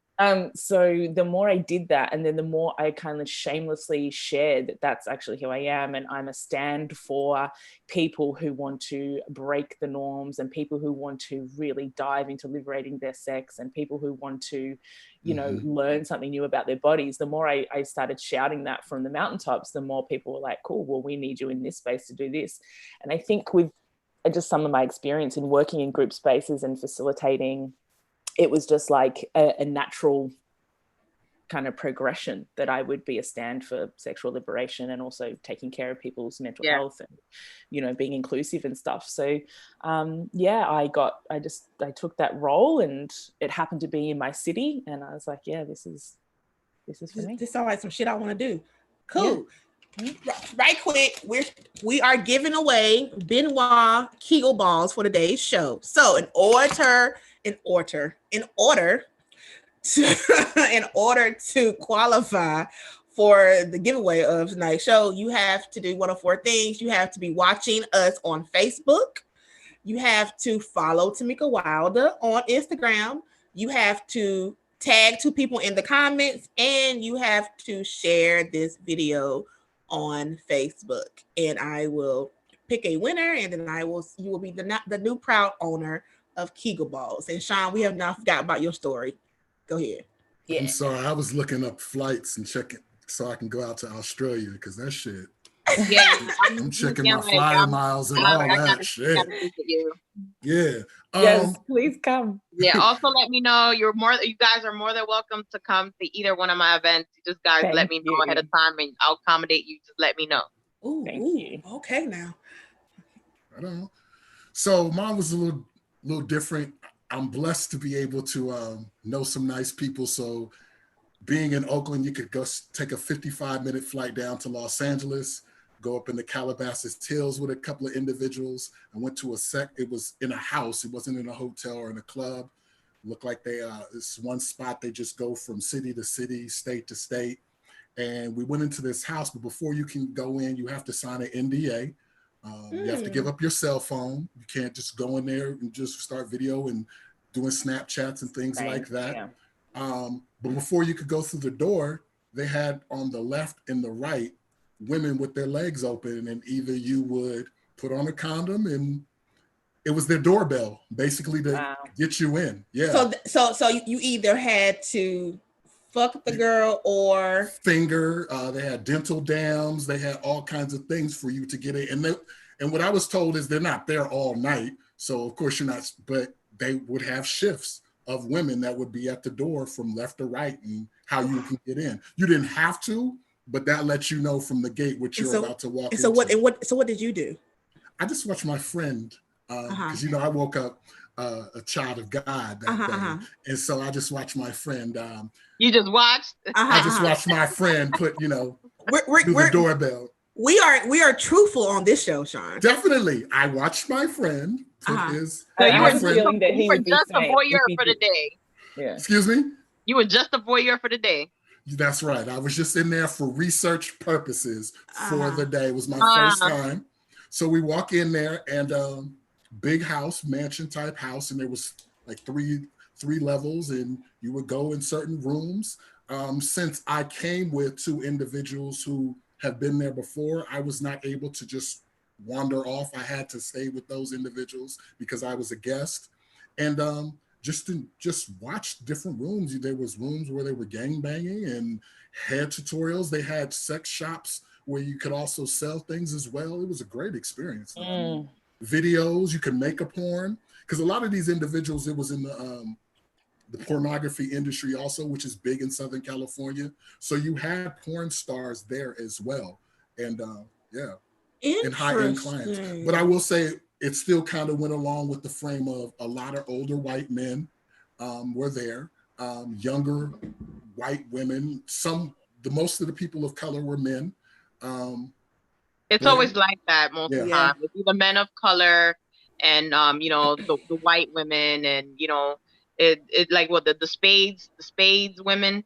Speaker 5: So the more I did that, and then the more I kind of shamelessly shared that that's actually who I am, and I'm a stand for people who want to break the norms, and people who want to really dive into liberating their sex, and people who want to, you know, learn something new about their bodies. The more I started shouting that from the mountaintops, the more people were like, cool, well, we need you in this space to do this. And I think with just some of my experience in working in group spaces and facilitating, it was just like a natural kind of progression that I would be a stand for sexual liberation, and also taking care of people's mental health, and, you know, being inclusive and stuff. So I took that role, and it happened to be in my city, and I was like, yeah, this is for me.
Speaker 2: This sounds like some shit I want to do. Cool. Yeah. Right quick, we are giving away Benoit Kegel balls for today's show. So in order to qualify for the giveaway of tonight's show, you have to do one of 4 things. You have to be watching us on Facebook. You have to follow Tamica Wilder on Instagram. You have to tag 2 people in the comments, and you have to share this video on Facebook. And I will pick a winner, and then you will be the new proud owner of Kegel balls. And Sean, we have not forgot about your story. Go ahead.
Speaker 3: Yeah. I'm sorry, I was looking up flights and checking so I can go out to Australia, because that shit.
Speaker 4: Yeah,
Speaker 3: I'm checking my flyer miles and all that shit.
Speaker 4: Gotta visit you.
Speaker 3: Yeah.
Speaker 5: Yes, please come.
Speaker 4: Yeah. Also, let me know. You guys are more than welcome to come to either one of my events. You just guys let me know ahead of time, and I'll accommodate you. Just let me know.
Speaker 5: Thank you.
Speaker 2: Okay, now.
Speaker 3: I don't know. So mine was a little different. I'm blessed to be able to know some nice people. So being in Oakland, you could go take a 55-minute flight down to Los Angeles, go up in the Calabasas Hills with a couple of individuals. I went to it was in a house. It wasn't in a hotel or in a club. Looked like this one spot, they just go from city to city, state to state. And we went into this house, but before you can go in, you have to sign an NDA. You have to give up your cell phone. You can't just go in there and just start video and doing Snapchats and things like that. Yeah. But before you could go through the door, they had on the left and the right women with their legs open, and either you would put on a condom, and it was their doorbell basically to get you in. Yeah.
Speaker 2: So you either had to fuck the girl or
Speaker 3: finger. They had dental dams. They had all kinds of things for you to get in. And what I was told is they're not there all night. So of course you're not, but they would have shifts of women that would be at the door from left to right and how you can get in. You didn't have to, but that lets you know from the gate what you're about to walk into.
Speaker 2: So what did you do?
Speaker 3: I just watched my friend, because I woke up a child of God that day. And so I just watched my friend.
Speaker 4: You just watched?
Speaker 3: I just watched my friend put, do the doorbell.
Speaker 2: We are truthful on this show, Sean.
Speaker 3: Definitely. I watched my friend put his.
Speaker 4: So you were just a voyeur for the day.
Speaker 5: Yeah.
Speaker 3: Excuse me?
Speaker 4: You were just a voyeur for the day.
Speaker 3: That's right. I was just in there for research purposes for the day. It was my first time. So we walk in there, and big house, mansion type house, and there was like three levels, and you would go in certain rooms. Since I came with two individuals who have been there before, I was not able to just wander off. I had to stay with those individuals because I was a guest, and just watch different rooms. There was rooms where they were gangbanging and hair tutorials. They had sex shops where you could also sell things as well. It was a great experience. Videos, you can make a porn, because a lot of these individuals, it was in the pornography industry also, which is big in Southern California. So you had porn stars there as well. And and high-end clients. But I will say it still kind of went along with the frame of a lot of older white men were there, younger white women. Most of the people of color were men.
Speaker 4: It's always like that most of the time. It's either men of color and the white women, and it like what the spades women.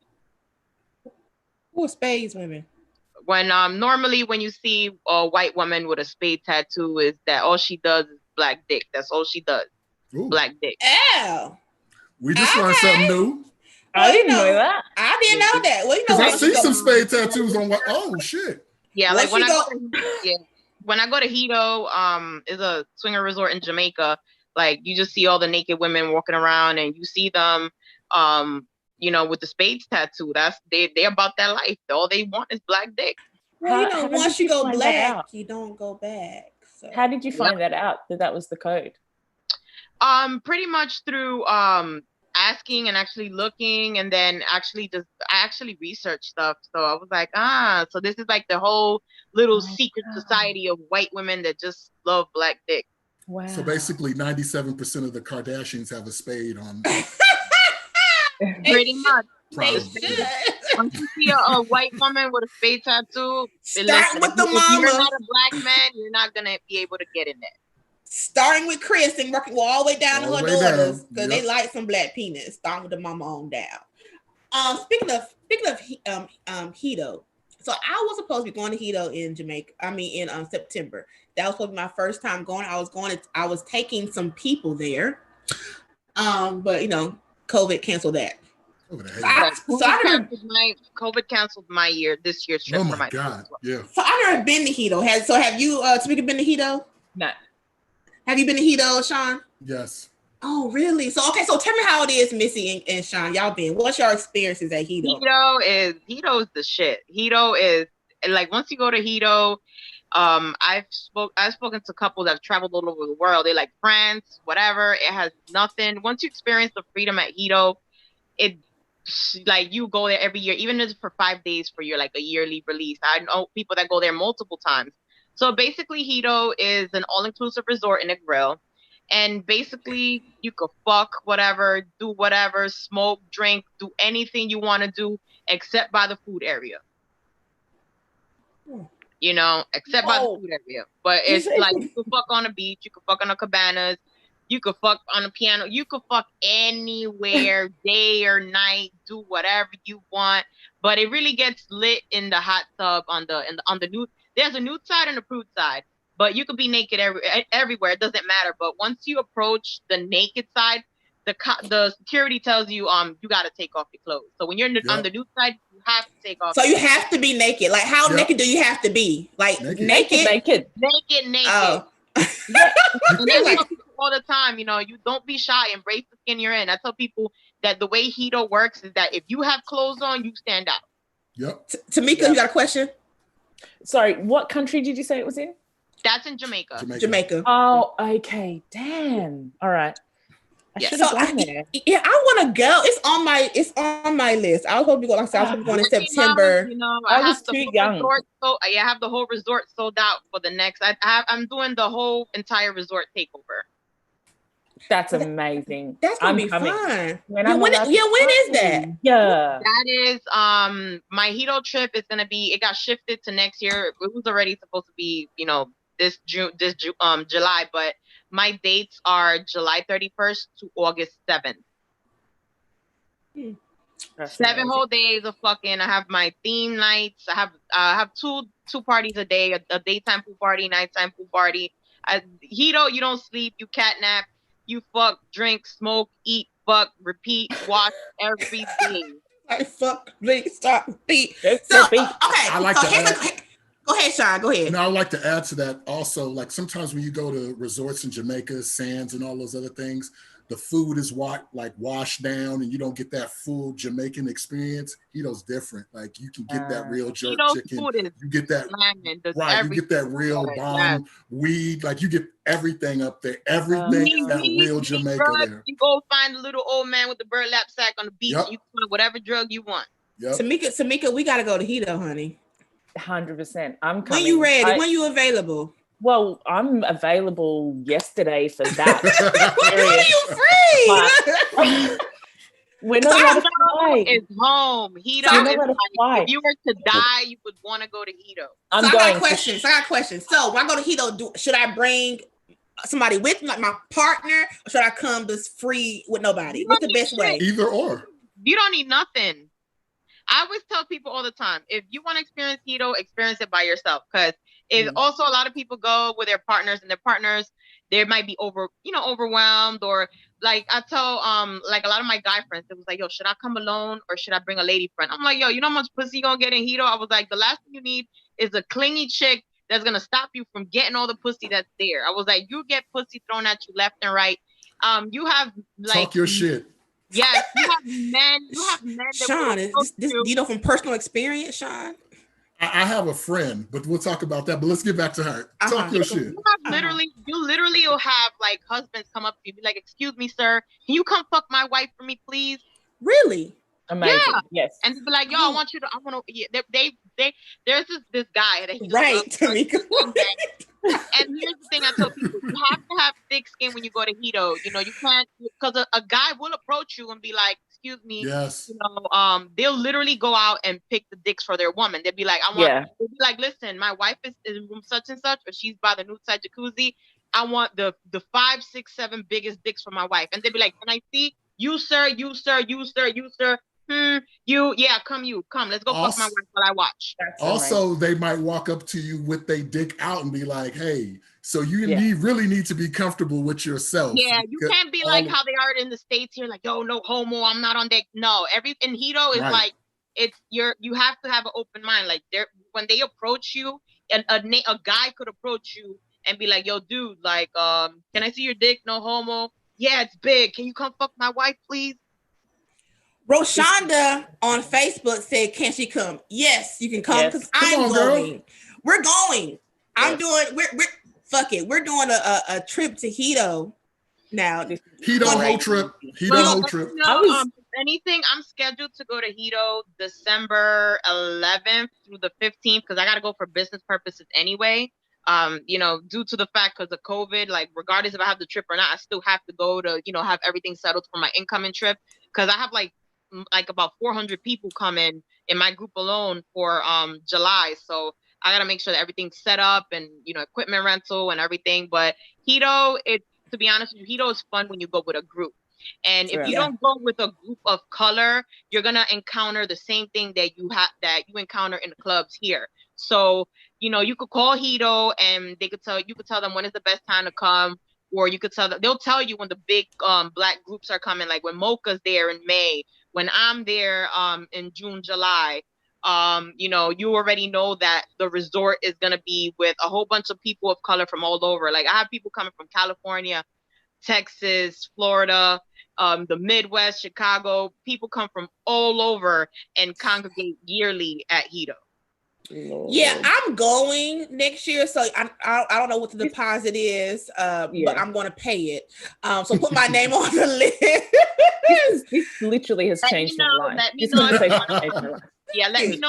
Speaker 2: Who are spades women?
Speaker 4: When normally when you see a white woman with a spade tattoo, is that all she does is black dick. That's all she does.
Speaker 3: Ooh.
Speaker 4: Black dick.
Speaker 2: Oh.
Speaker 3: We just learned something new.
Speaker 5: I didn't know that.
Speaker 2: I didn't know that. Well,
Speaker 3: because I see some spade tattoos on what? Oh shit.
Speaker 4: Yeah, like when I go to Hito, is a swinger resort in Jamaica. Like you just see all the naked women walking around, and you see them, with the spades tattoo. That's they about that life. All they want is black dick.
Speaker 2: Well, once you go black, you don't go back. So.
Speaker 5: How did you find that out? That was the code?
Speaker 4: Pretty much through asking and actually looking, and then I actually researched stuff. So I was like, so this is like the whole little secret society of white women that just love black dick.
Speaker 5: Wow.
Speaker 3: So basically 97% of the Kardashians have a spade on.
Speaker 4: Pretty much.
Speaker 2: Once
Speaker 4: you see a white woman with a spade tattoo,
Speaker 2: starting with the mama.
Speaker 4: If you're not a black man, you're not gonna be able to get in there.
Speaker 2: Starting with Chris and working all the way down to her daughters, because they like some black penis. Starting with the mama on down. Speaking of Hito, so I was supposed to be going to Hito in Jamaica. In September. That was supposed to be my first time going. I was taking some people there, but COVID canceled that.
Speaker 4: COVID canceled this year's trip.
Speaker 3: Oh my God! Yeah.
Speaker 2: So I've never been to Hito. Have you, Tamica, been to Hito?
Speaker 5: No.
Speaker 2: Have you been to Hito, Sean?
Speaker 3: Yes.
Speaker 2: Oh, really? So tell me how it is, Missy and Sean. Y'all been? What's your experiences at Hito?
Speaker 4: Hito is the shit. Hito is like once you go to Hito, I've spoken to couples that have traveled all over the world. They like France, whatever. It has nothing. Once you experience the freedom at Hito, it like you go there every year, even if it's for 5 days for your like a yearly release. I know people that go there multiple times. So basically, Hito is an all-inclusive resort and a grill. And basically, you could fuck whatever, do whatever, smoke, drink, do anything you want to do, except by the food area. You know, except by the food area. But it's like you could fuck on the beach, you could fuck on the cabanas, you could fuck on the piano, you could fuck anywhere, day or night, do whatever you want. But it really gets lit in the hot tub on the nude. There's a nude side and a prude side, but you could be naked everywhere. It doesn't matter. But once you approach the naked side, the security tells you you got to take off your clothes. So when you're on the nude side, you have to take off.
Speaker 2: So you have to be naked. Like how naked do you have to be? Like naked.
Speaker 4: Oh. And I tell people all the time, you know, you don't be shy, embrace the skin you're in. I tell people that the way Hito works is that if you have clothes on, you stand out.
Speaker 3: Yep.
Speaker 2: Tamika, you got a question?
Speaker 5: Sorry, what country did you say it was in?
Speaker 4: That's in Jamaica.
Speaker 2: Jamaica.
Speaker 5: Oh, okay. Damn. All right. I should have gone there.
Speaker 2: Yeah, I want to go. It's on my list. I was supposed to go. Like I was going in September.
Speaker 4: You know,
Speaker 5: I was too young.
Speaker 4: I have the whole resort sold out for the next. I'm doing the whole entire resort takeover.
Speaker 5: That's amazing.
Speaker 2: That's gonna be fun. When is that?
Speaker 5: Yeah,
Speaker 4: that is my Hito trip is gonna be. It got shifted to next year. It was already supposed to be, you know, this July, but my dates are July 31st to August 7th. 7 whole days of fucking. I have my theme nights. I have two parties a day, a daytime pool party, nighttime pool party. Hito, you don't sleep, you catnap, you fuck, drink, smoke, eat, fuck, repeat, watch every day.
Speaker 2: I fuck, drink, stop, beat.
Speaker 5: Okay.
Speaker 3: I like to add.
Speaker 2: Go ahead, Sean. Go ahead.
Speaker 3: And I would like to add to that also, like sometimes when you go to resorts in Jamaica, sands and all those other things, the food is washed down and you don't get that full Jamaican experience. Hito's different. Like you can get that real jerk chicken. You get that right. You get that real bomb weed. Like you get everything up there. Everything is that real Jamaica there.
Speaker 4: You go find a little old man with the burlap sack on the beach. Yep. You find whatever drug you want.
Speaker 3: Yep.
Speaker 2: Tamika, we got to go to Hito, honey.
Speaker 5: 100%. I'm coming.
Speaker 2: When you ready? When you available?
Speaker 5: Well, I'm available yesterday for that.
Speaker 2: When are you free?
Speaker 5: We're not allowed to fly.
Speaker 4: It's home. Hito is like, if you were to die, you would want to go to Hito.
Speaker 2: I got questions. So when I go to Hito, should I bring somebody with me, like my partner, or should I come just free with nobody? What's the best way?
Speaker 3: Either or.
Speaker 4: You don't need nothing. I always tell people all the time, if you want to experience Hito, experience it by yourself. Because also a lot of people go with their partners, and their partners, they might be overwhelmed, or like I tell like a lot of my guy friends, it was like, yo, should I come alone or should I bring a lady friend? I'm like, yo, you know how much pussy you gonna get in Hito? I was like, the last thing you need is a clingy chick that's gonna stop you from getting all the pussy that's there. I was like, you get pussy thrown at you left and right. You have like
Speaker 3: talk your shit.
Speaker 4: Yes, you have men. That
Speaker 2: Sean, this you know from personal experience, Sean.
Speaker 3: I have a friend, but we'll talk about that. But let's get back to her. Talk your shit.
Speaker 4: You literally will have like husbands come up to you, be like, "Excuse me, sir, can you come fuck my wife for me, please?"
Speaker 2: Really?
Speaker 5: Amazing. Yeah. Yes.
Speaker 4: And be like, "Yo, I want you to. I want to." Yeah, there's this guy that he
Speaker 2: right, Tamica.
Speaker 4: And here's the thing I tell people: you have to have thick skin when you go to Hito. You know, you can't, because a guy will approach you and be like, "Excuse me,"
Speaker 3: yes.
Speaker 4: You know, they'll literally go out and pick the dicks for their woman. They'll be like, they'll be like, "Listen, my wife is in room such and such, or she's by the nude side jacuzzi. I want the 5, 6, 7 biggest dicks for my wife." And they'll be like, "Can I see you, sir? You, sir? You, sir? You, sir? Come. Let's go fuck my wife while I watch."
Speaker 3: Also, they might walk up to you with their dick out and be like, "Hey, so you really need to be comfortable with yourself."
Speaker 4: Yeah, you can't be like how they are in the States here, like, "Yo, no homo, I'm not on deck." No, in Hito is like, you have to have an open mind. Like when they approach you, and a guy could approach you and be like, "Yo, dude, like, can I see your dick? No homo. Yeah, it's big. Can you come fuck my wife, please?"
Speaker 2: Roshonda on Facebook said, "Can she come?" Yes, you can come because I'm going. We're going. I'm doing. We're fuck it. We're doing a trip to Hito now.
Speaker 3: Hito whole trip. Hito whole trip.
Speaker 4: Anything, I'm scheduled to go to Hito December 11th through the 15th because I got to go for business purposes anyway. Due to the fact because of COVID, like regardless if I have the trip or not, I still have to go to, have everything settled for my incoming trip because I have like about 400 people coming in my group alone for July. So I got to make sure that everything's set up and, equipment rental and everything. But Hito, to be honest with you, Hito is fun when you go with a group. And if you don't go with a group of color, you're gonna encounter the same thing that you encounter in the clubs here. So, you could call Hito and you could tell them when is the best time to come, or you could tell them, they'll tell you when the big black groups are coming, like when Mocha's there in May, when I'm there in June, July. You already know that the resort is gonna be with a whole bunch of people of color from all over. Like I have people coming from California, Texas, Florida, the Midwest, Chicago. People come from all over and congregate yearly at Hito.
Speaker 2: Yeah, I'm going next year, so I don't know what the deposit is, but I'm going to pay it. So put my name on the list.
Speaker 5: This literally has changed my life.
Speaker 4: Let me know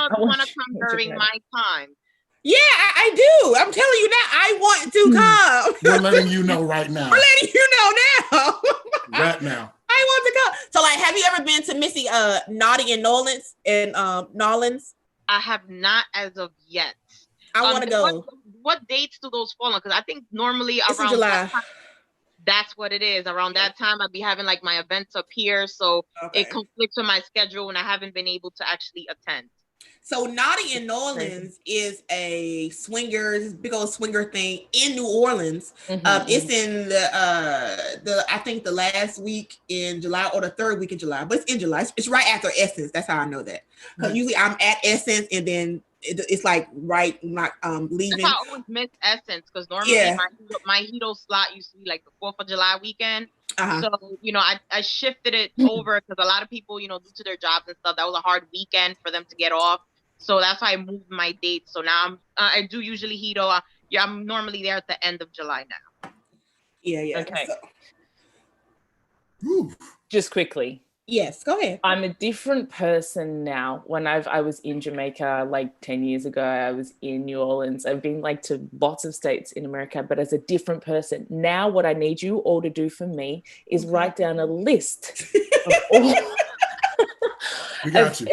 Speaker 4: if you want to come during my time.
Speaker 2: Yeah, I do. I'm telling you now, I want to come.
Speaker 3: We're letting you know right now.
Speaker 2: We're letting you know now.
Speaker 3: Right now.
Speaker 2: I want to go. So, like, have you ever been to Missy, Naughty and Nolans in Nolans?
Speaker 4: I have not as of yet.
Speaker 2: I want to go.
Speaker 4: What dates do those fall on? Because I think normally
Speaker 2: it's
Speaker 4: around
Speaker 2: July.
Speaker 4: That's what it is. Around that time, I'll be having like my events up here, so it conflicts with my schedule, and I haven't been able to actually attend.
Speaker 2: So Naughty in New Orleans is a swingers, big old swinger thing in New Orleans. It's in the I think the last week in July or the third week in July, but it's in July. It's right after Essence. That's how I know that. Because usually I'm at Essence and then it's like right not leaving.
Speaker 4: I always miss Essence because normally my Hito slot used to be like the 4th of July weekend. So, I shifted it over because a lot of people, due to their jobs and stuff, that was a hard weekend for them to get off. So that's why I moved my date. So now I do usually Hito. I'm normally there at the end of July now.
Speaker 2: Yeah.
Speaker 5: Okay.
Speaker 2: So.
Speaker 5: Just quickly.
Speaker 2: Yes, go ahead.
Speaker 5: I'm a different person now. When I was in Jamaica like 10 years ago, I was in New Orleans. I've been like to lots of states in America, but as a different person. Now what I need you all to do for me is write down a list of all
Speaker 3: we got you.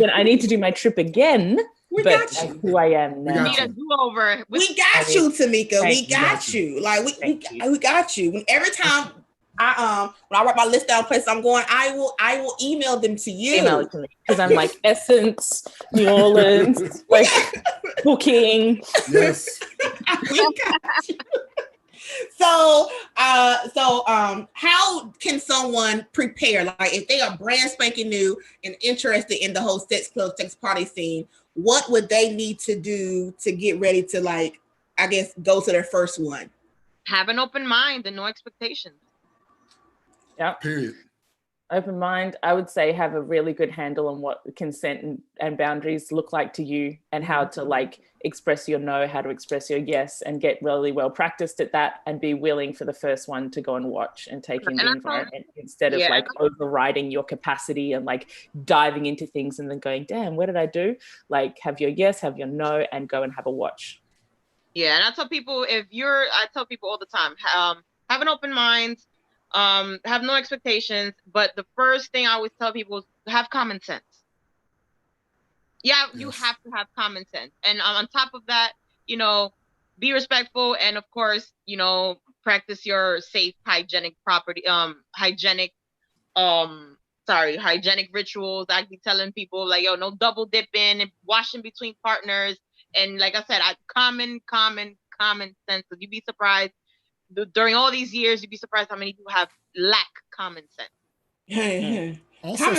Speaker 5: When I need to do my trip again, but who I am now.
Speaker 4: We need a do-over.
Speaker 2: We got you, Tamica. We got you. Like we got you. When every time when I write my list down places I'm going, I will email them to you.
Speaker 5: Email it to me because I'm like Essence, New Orleans, like booking.
Speaker 3: Yes.
Speaker 2: We got you. So how can someone prepare? Like if they are brand spanking new and interested in the whole sex club, sex party scene, what would they need to do to get ready to, like, I guess, go to their first one?
Speaker 4: Have an open mind and no expectations.
Speaker 5: Yeah.
Speaker 3: Period.
Speaker 5: Open mind. I would say have a really good handle on what consent and boundaries look like to you and how to like express your no, how to express your yes, and get really well practiced at that and be willing for the first one to go and watch and take in the environment instead of like overriding your capacity and like diving into things and then going, damn, what did I do? Like have your yes, have your no, and go and have a watch.
Speaker 4: Yeah. And I tell people all the time, have an open mind. Have no expectations, but the first thing I always tell people is have common sense. Yeah, you have to have common sense. And on top of that, be respectful and of course, practice your safe, hygienic rituals. I'd be telling people like, no double dipping and washing between partners. And like I said, common sense. So you'd be surprised. During all these years, you'd be surprised how many people lack common sense.
Speaker 3: Also,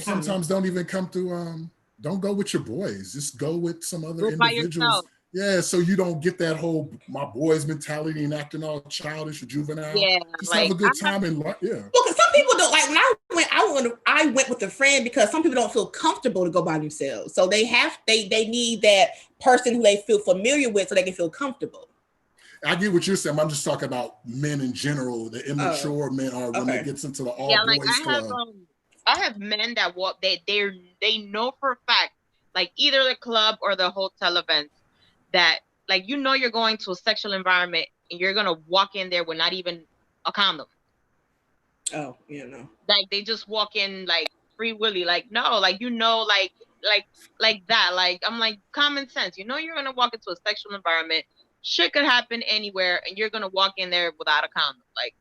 Speaker 3: sometimes don't even come to don't go with your boys. Just go with some other individuals. Yeah, so you don't get that whole my boys mentality and acting all childish or juvenile.
Speaker 4: Yeah,
Speaker 3: just have a good time and
Speaker 2: Well, because some people don't like when I went with a friend because some people don't feel comfortable to go by themselves. So they need that person who they feel familiar with so they can feel comfortable.
Speaker 3: I get what you're saying. I'm just talking about men in general, the immature men are when it gets into the all boys club.
Speaker 4: I have men that walk. They know for a fact, like either the club or the hotel events, that like you're going to a sexual environment and you're gonna walk in there with not even a condom.
Speaker 2: Oh, no.
Speaker 4: Like they just walk in like free willy, like no, like like that. Like I'm like common sense. You're gonna walk into a sexual environment. Shit could happen anywhere, and you're gonna walk in there without a condom. Like,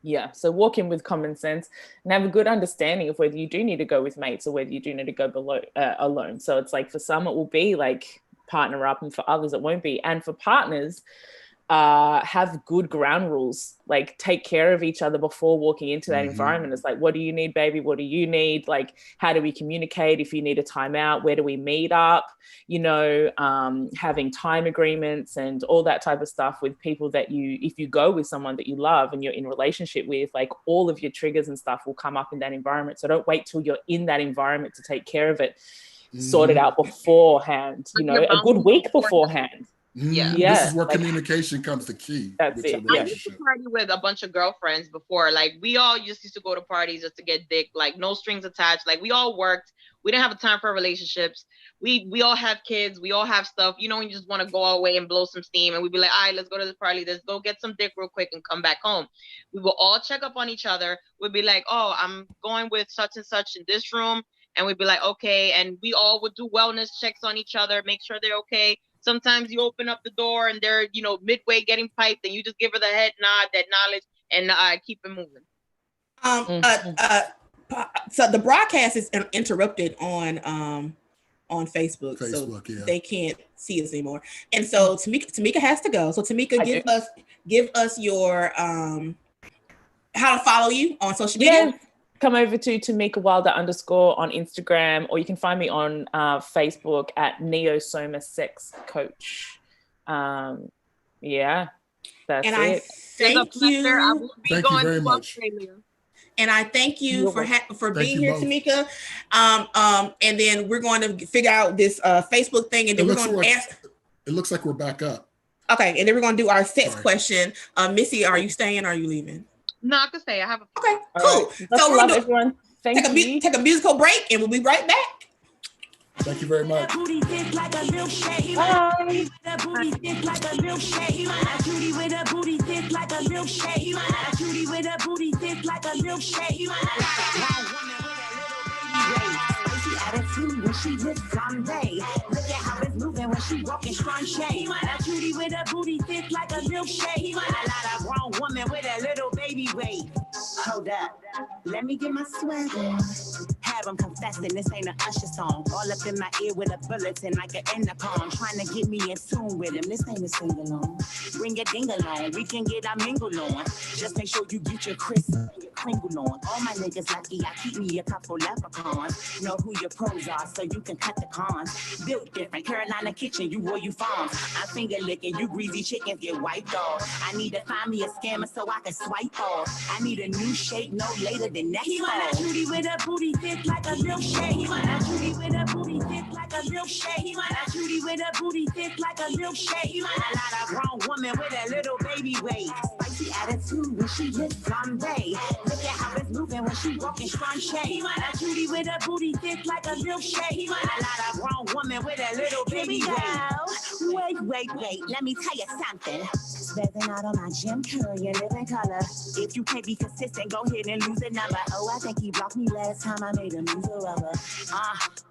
Speaker 5: yeah. So walk in with common sense and have a good understanding of whether you do need to go with mates or whether you do need to go alone. So it's like for some it will be like partner up, and for others it won't be. And for partners, have good ground rules, like take care of each other before walking into that environment. It's like, what do you need, baby? What do you need? Like, how do we communicate? If you need a timeout, where do we meet up? Having time agreements and all that type of stuff with people that if you go with someone that you love and you're in relationship with, like all of your triggers and stuff will come up in that environment. So don't wait till you're in that environment to take care of it. Sort it out beforehand, a good week beforehand.
Speaker 4: Yeah.
Speaker 3: This is where communication comes the key.
Speaker 5: That's it.
Speaker 4: I used to party with a bunch of girlfriends before. Like we all used to go to parties just to get dick, like no strings attached. Like we all worked. We didn't have a time for relationships. We all have kids. We all have stuff. You just want to go away and blow some steam. And we'd be like, all right, let's go to this party. Let's go get some dick real quick and come back home. We will all check up on each other. We'd be like, oh, I'm going with such and such in this room. And we'd be like, okay. And we all would do wellness checks on each other, make sure they're okay. Sometimes you open up the door and they're, midway getting piped, and you just give her the head nod, that knowledge, and keep it moving.
Speaker 2: So the broadcast is interrupted on Facebook, so they can't see us anymore. And so Tamica has to go. So Tamica, give us your how to follow you on social media.
Speaker 5: Come over to Tamica Wilder __ on Instagram, or you can find me on Facebook at Neosoma Sex Coach. That's it.
Speaker 2: I thank you.
Speaker 4: I will be
Speaker 3: thank
Speaker 4: going
Speaker 3: you very
Speaker 4: to
Speaker 3: much.
Speaker 4: Australia.
Speaker 2: And I thank you for being here, Tamica. And then we're going to figure out this Facebook thing, and then we're going to ask.
Speaker 3: It looks like we're back up.
Speaker 2: Okay, and then we're going to do our sex question. Missy, are you staying or are you leaving?
Speaker 4: No, I can stay. I have a
Speaker 2: okay, cool.
Speaker 5: Right. So we're going to
Speaker 2: take a musical break, and we'll be right back.
Speaker 3: Thank you very much.
Speaker 6: Attitude when she just Sunday. Look at how it's moving when she walking strong shade. That cutie with a booty thick like a milkshake. A lot of grown woman with a little baby weight. Hold up, let me get my swag on. Have them confessing this ain't an Usher song. All up in my ear with a bulletin like an intercom, trying to get me in tune with him. This ain't a sing along. Bring your ding along, we can get our mingle on. Just make sure you get your crisp and your kringle on. All my niggas lucky, I keep me a couple leprechauns. Know who your pros are so you can cut the cons. Built different, Carolina kitchen, you where you farms. I'm finger licking, you greasy chickens get wiped off. I need to find me a scammer so I can swipe off. I need a new shape no later than next fall. That cutie with a booty thick like a milkshake. That cutie with a booty thick like a milkshake. That cutie with a booty thick like a milkshake. A lot of grown woman with a little baby weight. Spicy attitude when she hits Bombay. Look at how it's moving when she walking strong shade. That cutie with a booty thick like a milkshake. A lot of grown woman with a little baby weight. Wait, let me tell you something. Spazzing out on my gym curl, you live in color. If you can't be consistent, go ahead and lose a number. Oh, I think he blocked me last time I made him use a rubber.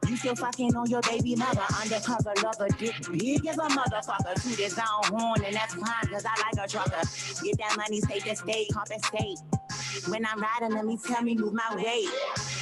Speaker 6: You still fucking on your baby mother. Undercover lover, dick big as a motherfucker. To this own horn, and that's fine, cause I like a trucker. Get that money state to state, compensate. When I'm riding, let me move my weight.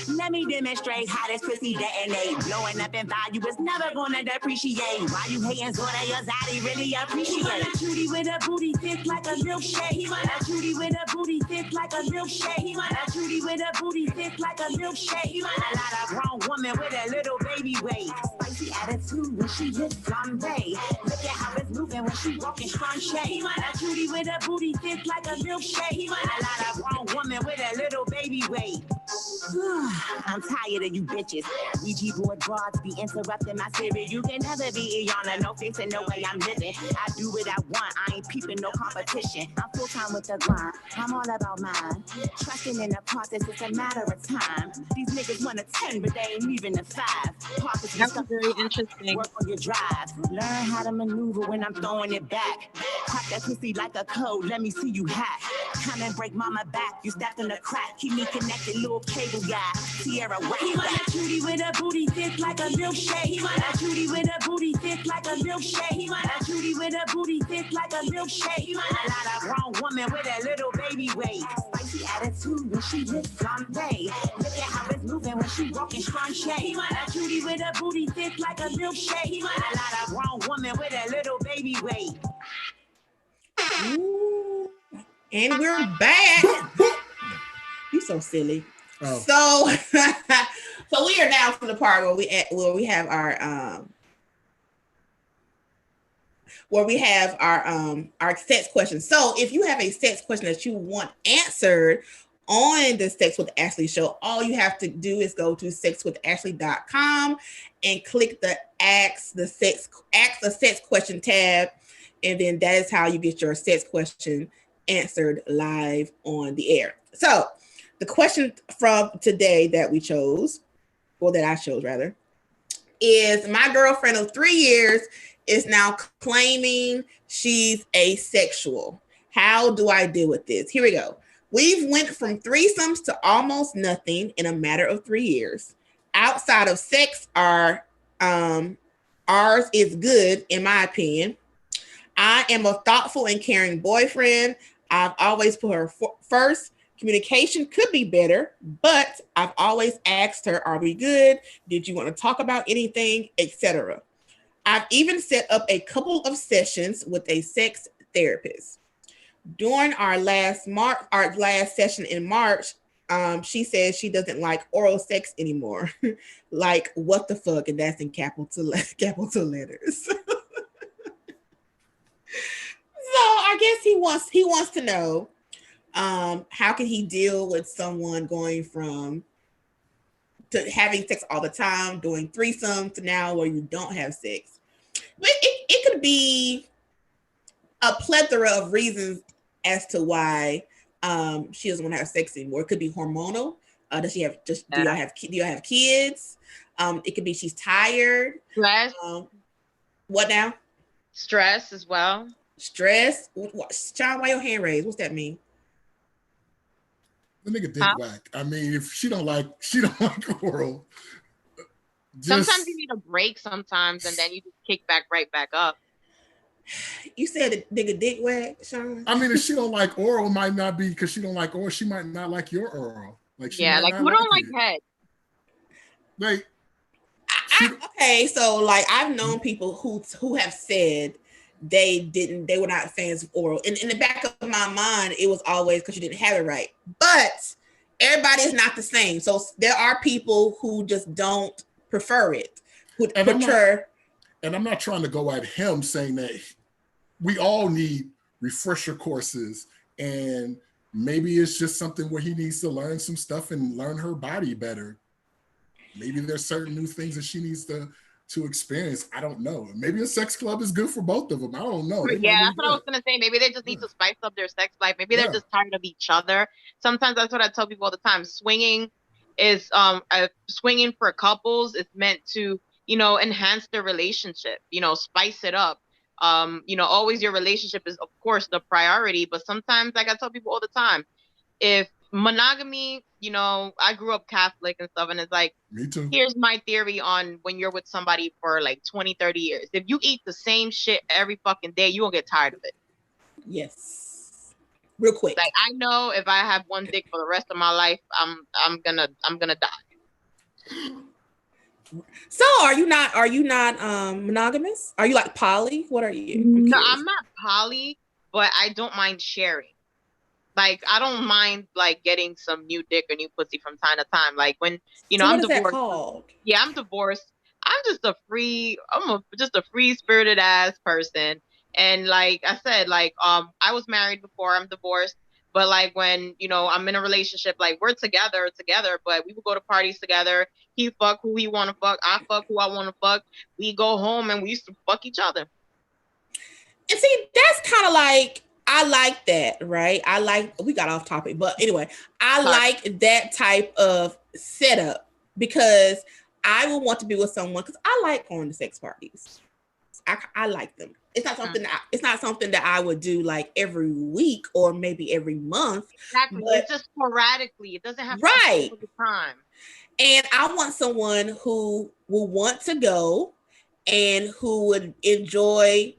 Speaker 6: Let me demonstrate how this pussy detonate. Blowing up in value is never gonna depreciate. Why you hating so that your zaddy really appreciate? That cutie with a booty thick like a milkshake. That cutie with a booty thick like a milkshake. That cutie with a booty thick like a milkshake. A lot of grown woman with a little baby weight. Spicy attitude when she hits Bombay. Look at how it's moving when she walking strong shade. That cutie with a booty thick like a milkshake. A lot of grown woman woman with a little baby weight. I'm tired of you bitches. Ouija board broads be interrupting my spirit. You can never be Iana, no face and no way I'm living. I do what I want, I ain't peeping no competition. I'm full time with the grind, I'm all about mine. Trusting in the process, it's a matter of time. These niggas want a 10, but they ain't even a 5.
Speaker 4: That was very interesting.
Speaker 6: Work on your drive. Learn how to maneuver when I'm throwing it back. Crack that pussy like a code, let me see you hack. Come and break mama back, you stepped in the crack. Keep me connected, little cable guy. Sierra Wax. He want a Judy with a booty thick like a milkshake. He want a Judy with a booty thick like a milkshake. He want a Judy with a booty thick like a milkshake. He want a lot of grown woman with a little baby weight. Spicy attitude when she hits flambe. Look at how it's moving when she walking strong shade. He want a Judy with a booty thick like a milkshake. He want a lot of grown woman with a little baby weight.
Speaker 2: Ooh. And we're back. You so silly.
Speaker 3: Oh.
Speaker 2: So we are now from the part where we have our sex question. So if you have a sex question that you want answered on the Sex with Ashley show, all you have to do is go to sexwithashley.com and click the ask the sex question tab, and then that is how you get your sex question answered live on the air. So the question from today that we chose, or that I chose rather, is my girlfriend of 3 years is now claiming she's asexual. How do I deal with this? Here we go. We've went from threesomes to almost nothing in a matter of 3 years. Outside of sex, ours is good, in my opinion. I am a thoughtful and caring boyfriend. I've always put her first. Communication could be better, but I've always asked her, are we good? Did you want to talk about anything, etc.? I've even set up a couple of sessions with a sex therapist. During our last session in March, she says she doesn't like oral sex anymore. Like, what the fuck? And that's in capital letters. So I guess he wants to know, how can he deal with someone going from to having sex all the time, doing threesomes, to now where you don't have sex? But it could be a plethora of reasons as to why she doesn't want to have sex anymore. It could be hormonal. Does she have do y'all have kids? It could be she's tired.
Speaker 4: Stress.
Speaker 2: What now?
Speaker 4: Stress as well.
Speaker 2: Stress. John, why your hand raised? What's that mean?
Speaker 3: The nigga dick whack. I mean, if she don't like oral.
Speaker 4: Sometimes you need a break sometimes, and then you just kick right back up.
Speaker 2: You said the nigga dick whack, Sean?
Speaker 3: I mean, if she don't like oral, it might not be because she don't like oral. She might not like your oral. Like, she
Speaker 4: yeah, like who don't like head?
Speaker 3: Like,
Speaker 2: okay, so like I've known people who have said they were not fans of oral. And in the back of my mind, it was always because you didn't have it right. But everybody is not the same. So there are people who just don't prefer it.
Speaker 3: And I'm not trying to go at him saying that we all need refresher courses, and maybe it's just something where he needs to learn some stuff and learn her body better. Maybe there's certain new things that she needs to experience. I don't know. Maybe a sex club is good for both of them. I don't know.
Speaker 4: Yeah, that's what I was gonna say. Maybe they just need to spice up their sex life. Maybe they're just tired of each other. Sometimes that's what I tell people all the time. Swinging is swinging for couples is meant to, enhance their relationship, spice it up. Always your relationship is of course the priority, but sometimes, like I tell people all the time, if monogamy, I grew up Catholic and stuff, and it's like,
Speaker 3: me too.
Speaker 4: Here's my theory on when you're with somebody for like 20, 30 years. If you eat the same shit every fucking day, you won't get tired of it.
Speaker 2: Yes. Real quick.
Speaker 4: Like, I know if I have one dick for the rest of my life, I'm gonna die.
Speaker 2: So are you not monogamous? Are you like poly? What are you?
Speaker 4: No, I'm not poly, but I don't mind sharing. Like, I don't mind like getting some new dick or new pussy from time to time. Like when,
Speaker 2: so
Speaker 4: I'm
Speaker 2: what is
Speaker 4: divorced.
Speaker 2: That called?
Speaker 4: Yeah, I'm divorced. I'm just a free spirited ass person. And like I said, like I was married before, I'm divorced. But like when, you know, I'm in a relationship, like we're together, but we would go to parties together. He fuck who he want to fuck. I fuck who I want to fuck. We go home and we used to fuck each other.
Speaker 2: And see, that's kind of like, I like that, right? We got off topic, but anyway, I like that type of setup because I would want to be with someone because I like going to sex parties. I like them. It's not something it's not something that I would do like every week or maybe every month.
Speaker 4: Exactly. It's just sporadically. It doesn't have to be all the time.
Speaker 2: And I want someone who will want to go and who would enjoy,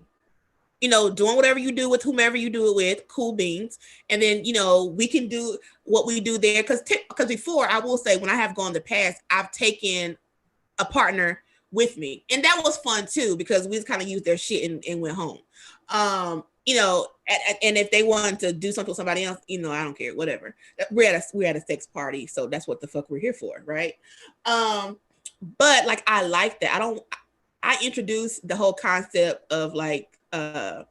Speaker 2: you know, doing whatever you do with whomever you do it with, cool beans. And then, you know, we can do what we do there. Because before, I will say, when I have gone the past, I've taken a partner with me. And that was fun too, because we just kind of used their shit and went home. You know, and if they wanted to do something with somebody else, you know, I don't care, whatever. We're at a sex party, so that's what the fuck we're here for, right? But like, I like that. I introduced the whole concept of like, I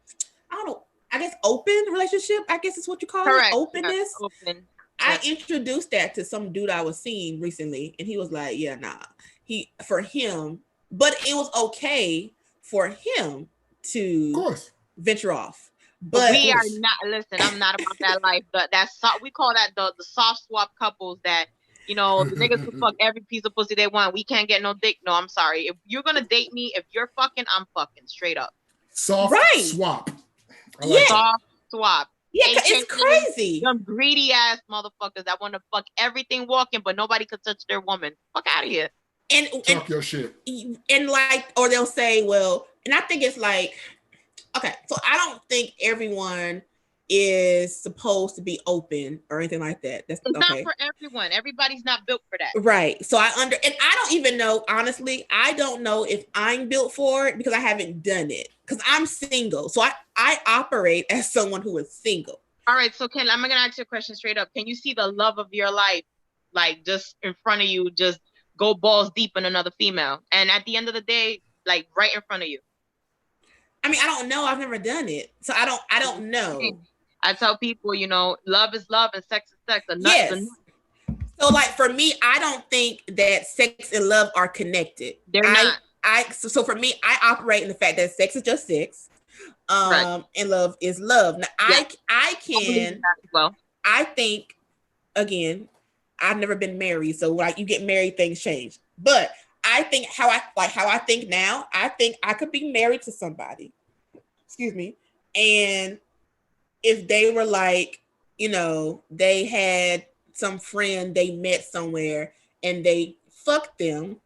Speaker 2: don't know, I guess open relationship, I guess is what you call it. Openness. Yeah, open. I introduced that to some dude I was seeing recently, and he was like, yeah, nah. For him, but it was okay for him to venture off. But
Speaker 4: we are not, listen, I'm not about that life. We call that the soft swap couples that, you know, the niggas can fuck every piece of pussy they want. We can't get no dick. No, I'm sorry. If you're gonna date me, if you're fucking, I'm fucking, straight up.
Speaker 3: Soft swap.
Speaker 4: Soft swap.
Speaker 2: Yeah, it's crazy.
Speaker 4: Them greedy ass motherfuckers that want to fuck everything walking, but nobody could touch their woman. Fuck out of here.
Speaker 2: And
Speaker 3: talk your shit.
Speaker 2: And like, or they'll say, well, and I think it's like, okay, so I don't think everyone is supposed to be open or anything like that. It's
Speaker 4: not for everyone. Everybody's not built for that.
Speaker 2: Right. So and I don't even know, honestly, I don't know if I'm built for it because I haven't done it. Because I'm single. So I operate as someone who is single.
Speaker 4: All right. So I'm going to ask you a question straight up. Can you see the love of your life, like just in front of you, just go balls deep in another female? And at the end of the day, like right in front of you.
Speaker 2: I mean, I don't know. I've never done it. So I don't know.
Speaker 4: I tell people, you know, love is love and sex is sex.
Speaker 2: Yes. So like for me, I don't think that sex and love are connected.
Speaker 4: They're not.
Speaker 2: So for me, I operate in the fact that sex is just sex. And love is love. Now I think, again, I've never been married. So like you get married, things change. But I think how I think now, I think I could be married to somebody. Excuse me. And if they were like, you know, they had some friend they met somewhere and they fucked them,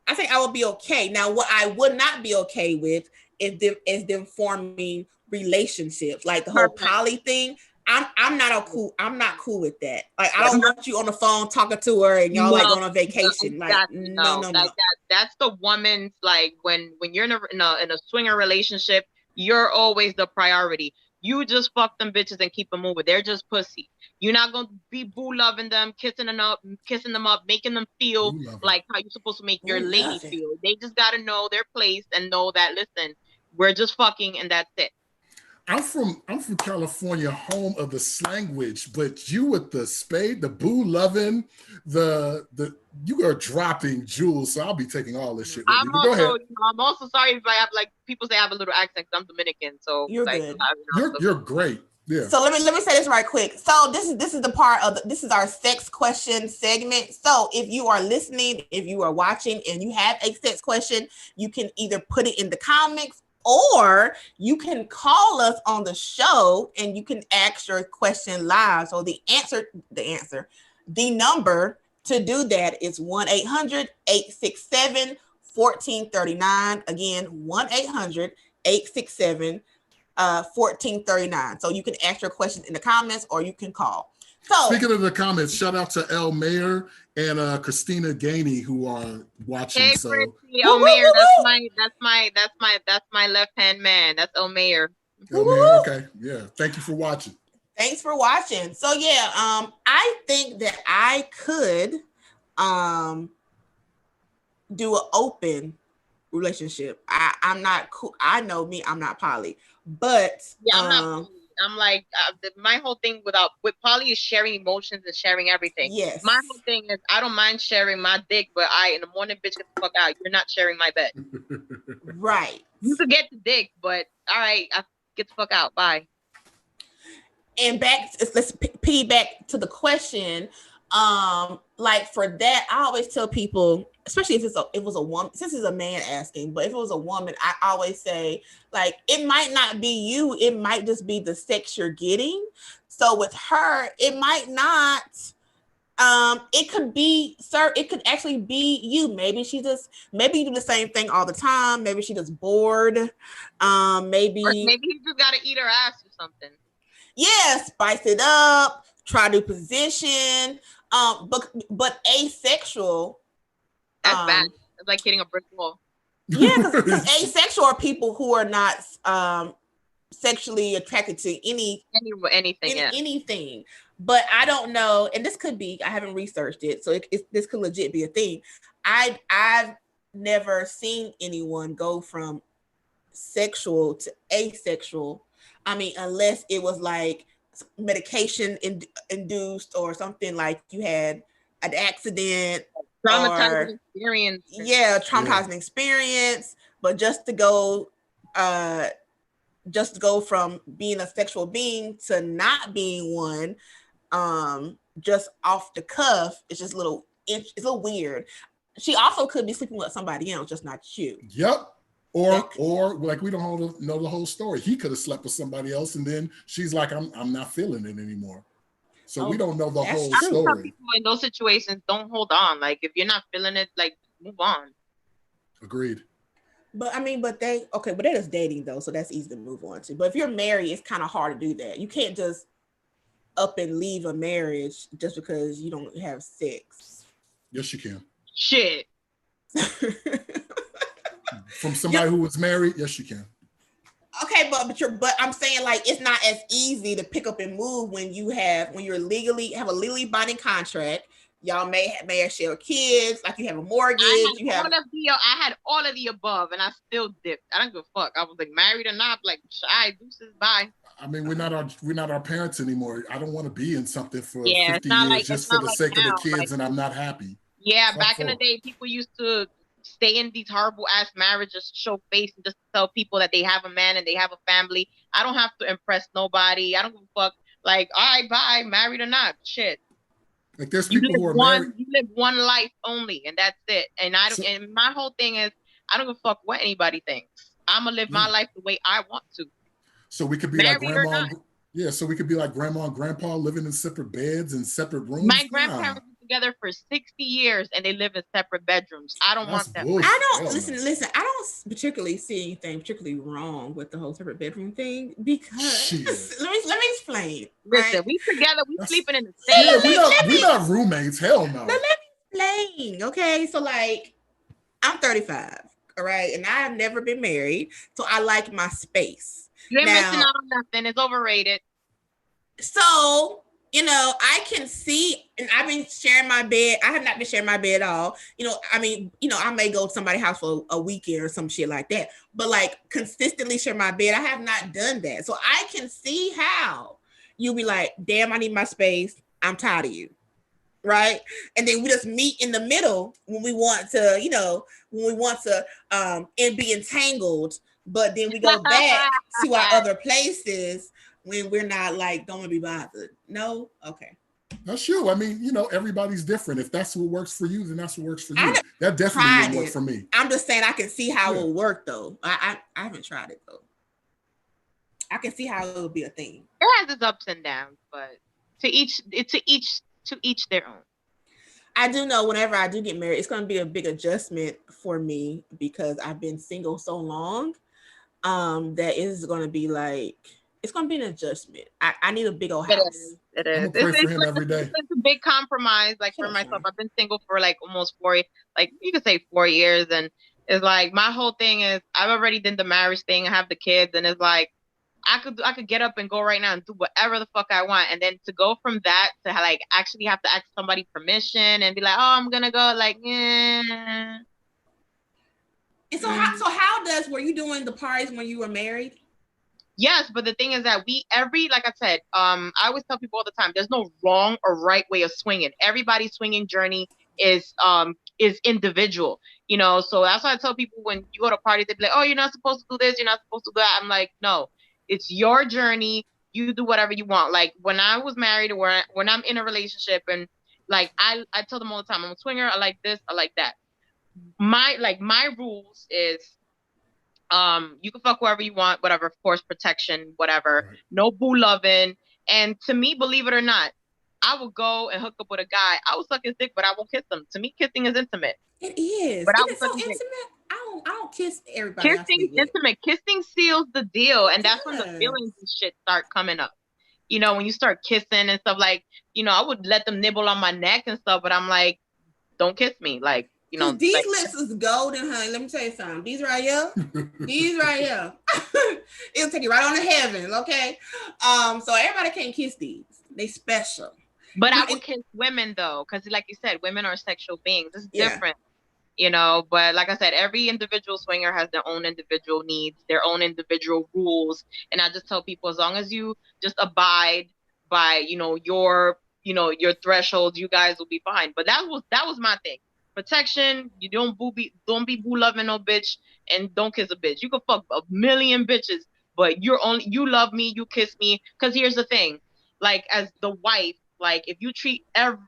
Speaker 2: I think I would be okay. Now, what I would not be okay with is them forming relationships, like the whole poly thing. I'm not cool with that. Like I don't want you on the phone talking to her and y'all like on a vacation.
Speaker 4: Exactly.
Speaker 2: Like no.
Speaker 4: That's the woman's, like when you're in a swinger relationship, you're always the priority. You just fuck them bitches and keep them moving. They're just pussy. You're not gonna be boo loving them, kissing them up, making them feel like how you're supposed to make your lady feel. They just gotta know their place and know that, listen, we're just fucking and that's it.
Speaker 3: I'm from California, home of the slanguage, but you with the spade, the boo loving, you are dropping jewels. So I'll be taking all this shit with me. Go ahead.
Speaker 4: I'm also sorry if I have, like, people say I have a little accent because I'm Dominican. So
Speaker 2: you're
Speaker 4: like,
Speaker 2: good.
Speaker 3: You're great. Yeah.
Speaker 2: So let me say this right quick. So this is the part of this is our sex question segment. So if you are listening, if you are watching, and you have a sex question, you can either put it in the comments or you can call us on the show and you can ask your question live. So the number to do that is 1-800-867-1439. Again, 1-800-867-1439. So you can ask your questions in the comments or you can call. So
Speaker 3: speaking of the comments, shout out to El Mayor and Christina Gainey who are watching.
Speaker 4: Hey,
Speaker 3: so
Speaker 4: El Mayor, that's my left hand man. That's El Mayor.
Speaker 3: El Mayor, okay, yeah. Thank you for watching.
Speaker 2: Thanks for watching. So yeah, I think that I could do an open relationship. I'm not cool. I know me. I'm not poly, but
Speaker 4: yeah, I'm not. I'm like, my whole thing with poly is sharing emotions and sharing everything.
Speaker 2: Yes.
Speaker 4: My whole thing is I don't mind sharing my dick, but in the morning, bitch, get the fuck out. You're not sharing my bed.
Speaker 2: Right.
Speaker 4: You could get the dick, but all right, get the fuck out. Bye.
Speaker 2: And let's piggyback to the question. Like for that, I always tell people, especially if it was a woman, since it's a man asking, but if it was a woman, I always say, like, it might not be you, it might just be the sex you're getting. So with her, it might not. It could actually be you. Maybe you do the same thing all the time. Maybe she just bored. Maybe
Speaker 4: or maybe you just gotta eat her ass or something.
Speaker 2: Yeah, spice it up, try new position. But asexual.
Speaker 4: That's bad. It's like hitting a brick wall.
Speaker 2: Yeah, because asexual are people who are not sexually attracted to anything. But I don't know, and this could be, I haven't researched it, so this could legit be a thing. I've never seen anyone go from sexual to asexual. I mean, unless it was like medication induced or something, like you had an accident,
Speaker 4: traumatizing experience.
Speaker 2: Yeah, traumatizing experience. But just to go from being a sexual being to not being one, just off the cuff, it's just it's a little weird. She also could be sleeping with somebody else, just not you.
Speaker 3: Yep. Or like, we don't know the whole story. He could have slept with somebody else, and then she's like, I'm not feeling it anymore. So we don't know the whole story.
Speaker 4: People in those situations, don't hold on. Like, if you're not feeling it, like, move on.
Speaker 3: Agreed.
Speaker 2: But they're just dating though, so that's easy to move on to. But if you're married, it's kind of hard to do that. You can't just up and leave a marriage just because you don't have sex.
Speaker 3: Yes, you can.
Speaker 4: Shit.
Speaker 3: From somebody who was married, yes, you can.
Speaker 2: Okay, but I'm saying, like, it's not as easy to pick up and move when you have a legally binding contract. Y'all may share kids, like you have a mortgage.
Speaker 4: I had all of the above, and I still dipped. I don't give a fuck. I was like, married or not, like, deuces, bye.
Speaker 3: I mean, we're not our parents anymore. I don't want to be in something for 50 years just for the sake of the kids, and I'm not happy.
Speaker 4: Yeah, back in the day, people used to stay in these horrible ass marriages, show face, and just tell people that they have a man and they have a family. I don't have to impress nobody. I don't give a fuck. Like, all right, bye, married or not, shit.
Speaker 3: Like, there's people who are married.
Speaker 4: You live one life only, and that's it. And and my whole thing is, I don't give a fuck what anybody thinks. I'm gonna live my life the way I want to.
Speaker 3: So we could be like grandma. So we could be like grandma and grandpa living in separate beds and separate rooms.
Speaker 4: My grandparents were together for 60 years and they live in separate bedrooms. I don't want that.
Speaker 2: I don't listen. I don't particularly see anything particularly wrong with the whole separate bedroom thing, because let me explain.
Speaker 4: Listen, we together, we sleeping in the same.
Speaker 3: We're not roommates. Hell no.
Speaker 2: Let me explain. Okay, so like, I'm 35. All right, and I have never been married, so I like my space.
Speaker 4: You ain't missing out on nothing. It's overrated.
Speaker 2: So, I can see, and I've been sharing my bed. I have not been sharing my bed at all. I may go to somebody's house for a weekend or some shit like that. But like, consistently share my bed, I have not done that. So I can see how you'll be like, damn, I need my space. I'm tired of you. Right. And then we just meet in the middle when we want to, and be entangled. But then we go back to our other places when we're not, like, don't want to be bothered. No? Okay.
Speaker 3: That's true. I mean, everybody's different. If that's what works for you, then that's what works for you. That definitely would work for me.
Speaker 2: I'm just saying I can see how it will work, though. I haven't tried it, though. I can see how it would be a thing.
Speaker 4: It has its ups and downs, but to each their own.
Speaker 2: I do know whenever I do get married, it's going to be a big adjustment for me because I've been single so long. That is going to be like, it's going to be an adjustment. I need a big old house.
Speaker 4: It is.
Speaker 3: I'm gonna pray for him every day.
Speaker 4: It's a big compromise. Like, for myself, I've been single for like almost 4 years, and it's like, my whole thing is, I've already done the marriage thing. I have the kids, and it's like, I could get up and go right now and do whatever the fuck I want, and then to go from that to like actually have to ask somebody permission and be like, oh, I'm gonna go, like, yeah.
Speaker 2: And so were you doing the parties when you were married?
Speaker 4: Yes, but the thing is that like I said, I always tell people all the time, there's no wrong or right way of swinging. Everybody's swinging journey is individual, you know. So that's why I tell people when you go to parties, they be like, oh, you're not supposed to do this, you're not supposed to do that. I'm like, no, it's your journey. You do whatever you want. Like when I was married, or when I'm in a relationship, and like I tell them all the time, I'm a swinger. I like this, I like that. My rules is you can fuck whoever you want, whatever, of course, protection, whatever.
Speaker 3: Right.
Speaker 4: No boo loving. And to me, believe it or not, I will go and hook up with a guy. I will suck his dick, but I won't kiss him. To me, kissing is intimate.
Speaker 2: It is.
Speaker 4: But I
Speaker 2: It
Speaker 4: will
Speaker 2: is so
Speaker 4: suck his dick.
Speaker 2: intimate. I don't kiss everybody I
Speaker 4: Kissing
Speaker 2: sleep with.
Speaker 4: intimate. Kissing seals the deal. And that's when the
Speaker 2: Yes.
Speaker 4: feelings and shit start coming up. You know, when you start kissing and stuff, like, you know, I would let them nibble on my neck and stuff, but I'm like, don't kiss me. Like, you know,
Speaker 2: These
Speaker 4: like,
Speaker 2: lips is golden, honey. Let me tell you something. These right here, it'll take you right on to heaven, okay? So everybody can't kiss these. They special.
Speaker 4: but I would kiss women though, because like you said, women are sexual beings. It's
Speaker 2: Yeah.
Speaker 4: different, you know. But like I said, every individual swinger has their own individual needs, their own individual rules. And I just tell people, as long as you just abide by, your thresholds, you guys will be fine. But that was my thing. Protection. You don't be boo loving no bitch, and don't kiss a bitch. You can fuck a million bitches, but you love me, you kiss me. Because here's the thing, like as the wife, like if you treat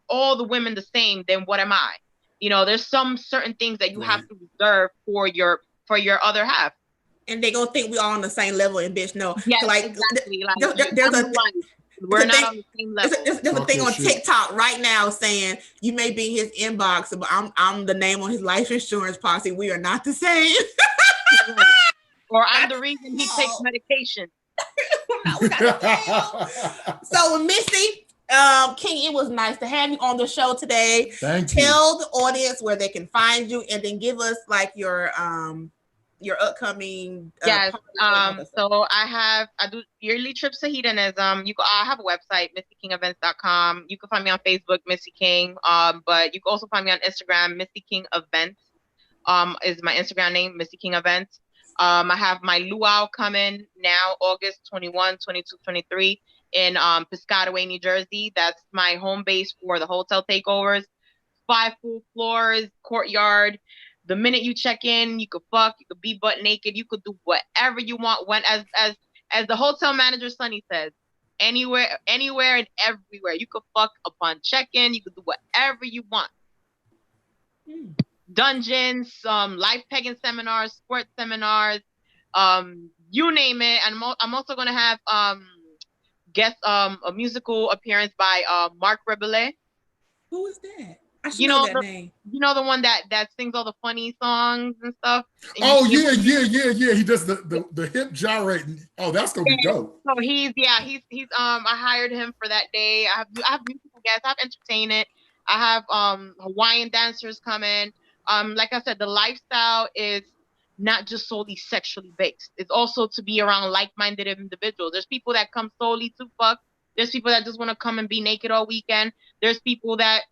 Speaker 4: all the women the same, then what am I? You know, there's some certain things that you have to reserve for your other half.
Speaker 2: And they gonna think we all on the same level, and bitch, no.
Speaker 4: Yes,
Speaker 2: like,
Speaker 4: exactly. Like
Speaker 2: we're
Speaker 4: not on the same level.
Speaker 2: There's a thing on TikTok right now saying you may be in his inbox, but I'm the name on his life insurance policy. We are not the same.
Speaker 4: Or I'm the reason he takes medication.
Speaker 2: So Missy, King, it was nice to have you on the show today.
Speaker 3: Thank you.
Speaker 2: Tell the audience where they can find you, and then give us like your upcoming
Speaker 4: yes. So I do yearly trips to hedonism. I have a website, MissyKingEvents.com. You can find me on Facebook, Missy King. But you can also find me on Instagram, Missy King Events. Is my Instagram name, Missy King Events. I have my luau coming now, August 21, 22, 23 in Piscataway, New Jersey. That's my home base for the hotel takeovers. 5 full floors, courtyard. The minute you check in, you could fuck, you could be butt naked, you could do whatever you want. When as the hotel manager Sunny says, anywhere and everywhere. You could fuck upon check-in, you could do whatever you want. Dungeons, life pegging seminars, sports seminars, you name it. And I'm also gonna have a musical appearance by Mark Rebele.
Speaker 2: Who is that? I should know that name.
Speaker 4: You know the one that sings all the funny songs and stuff. And
Speaker 3: yeah. He does the hip gyrating. Oh, that's gonna be dope.
Speaker 4: So he's I hired him for that day. I have musical guests. I have entertainment. I have Hawaiian dancers coming. Like I said, the lifestyle is not just solely sexually based. It's also to be around like-minded individuals. There's people that come solely to fuck. There's people that just want to come and be naked all weekend. There's people that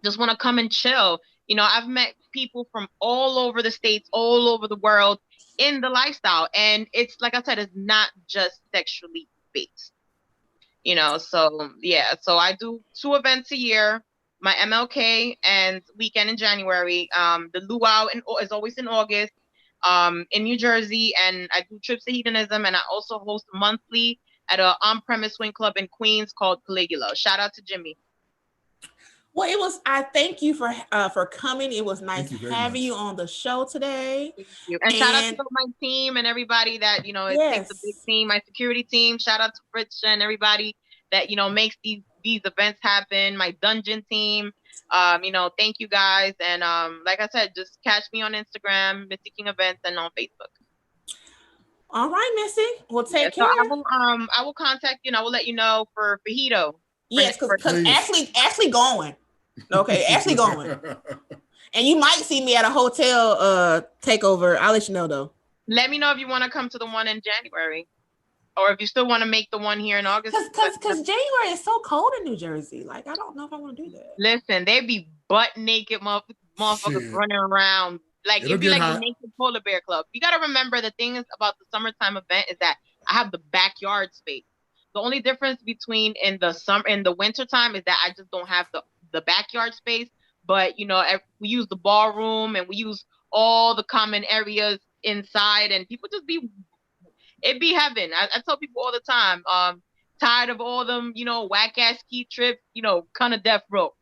Speaker 4: just want to come and chill. You know, I've met people from all over the states, all over the world in the lifestyle. And it's, like I said, it's not just sexually based. You know, so yeah. So I do 2 events a year. My MLK and weekend in January. The luau is always in August in New Jersey. And I do trips to hedonism. And I also host monthly at an on-premise swing club in Queens called Caligula. Shout out to Jimmy.
Speaker 2: Well, I thank you for coming. It was nice having you on the show today.
Speaker 4: Thank you. And shout out to my team and everybody that, it takes a big team, my security team. Shout out to Rich and everybody that, makes these events happen. My dungeon team. Thank you guys. And like I said, just catch me on Instagram, Missy King Events, and on Facebook.
Speaker 2: All right, Missy. Well, take care.
Speaker 4: So I will contact you and I will let you know for Fajito.
Speaker 2: Yes, because Ashley going. Okay, Ashley going. And you might see me at a hotel takeover. I'll let you know though.
Speaker 4: Let me know if you want to come to the one in January. Or if you still want to make the one here in August.
Speaker 2: Because January is so cold in New Jersey. Like, I don't know if I want to do that.
Speaker 4: Listen, they be butt naked motherfuckers running around. Like, it'd be like a naked polar bear club. You got to remember the thing is about the summertime event is that I have the backyard space. The only difference between in the winter time is that I just don't have the backyard space. But you know, we use the ballroom and we use all the common areas inside, and people just it'd be heaven. I tell people all the time, tired of all them, you know, whack ass ski trips, you know, kind of death row.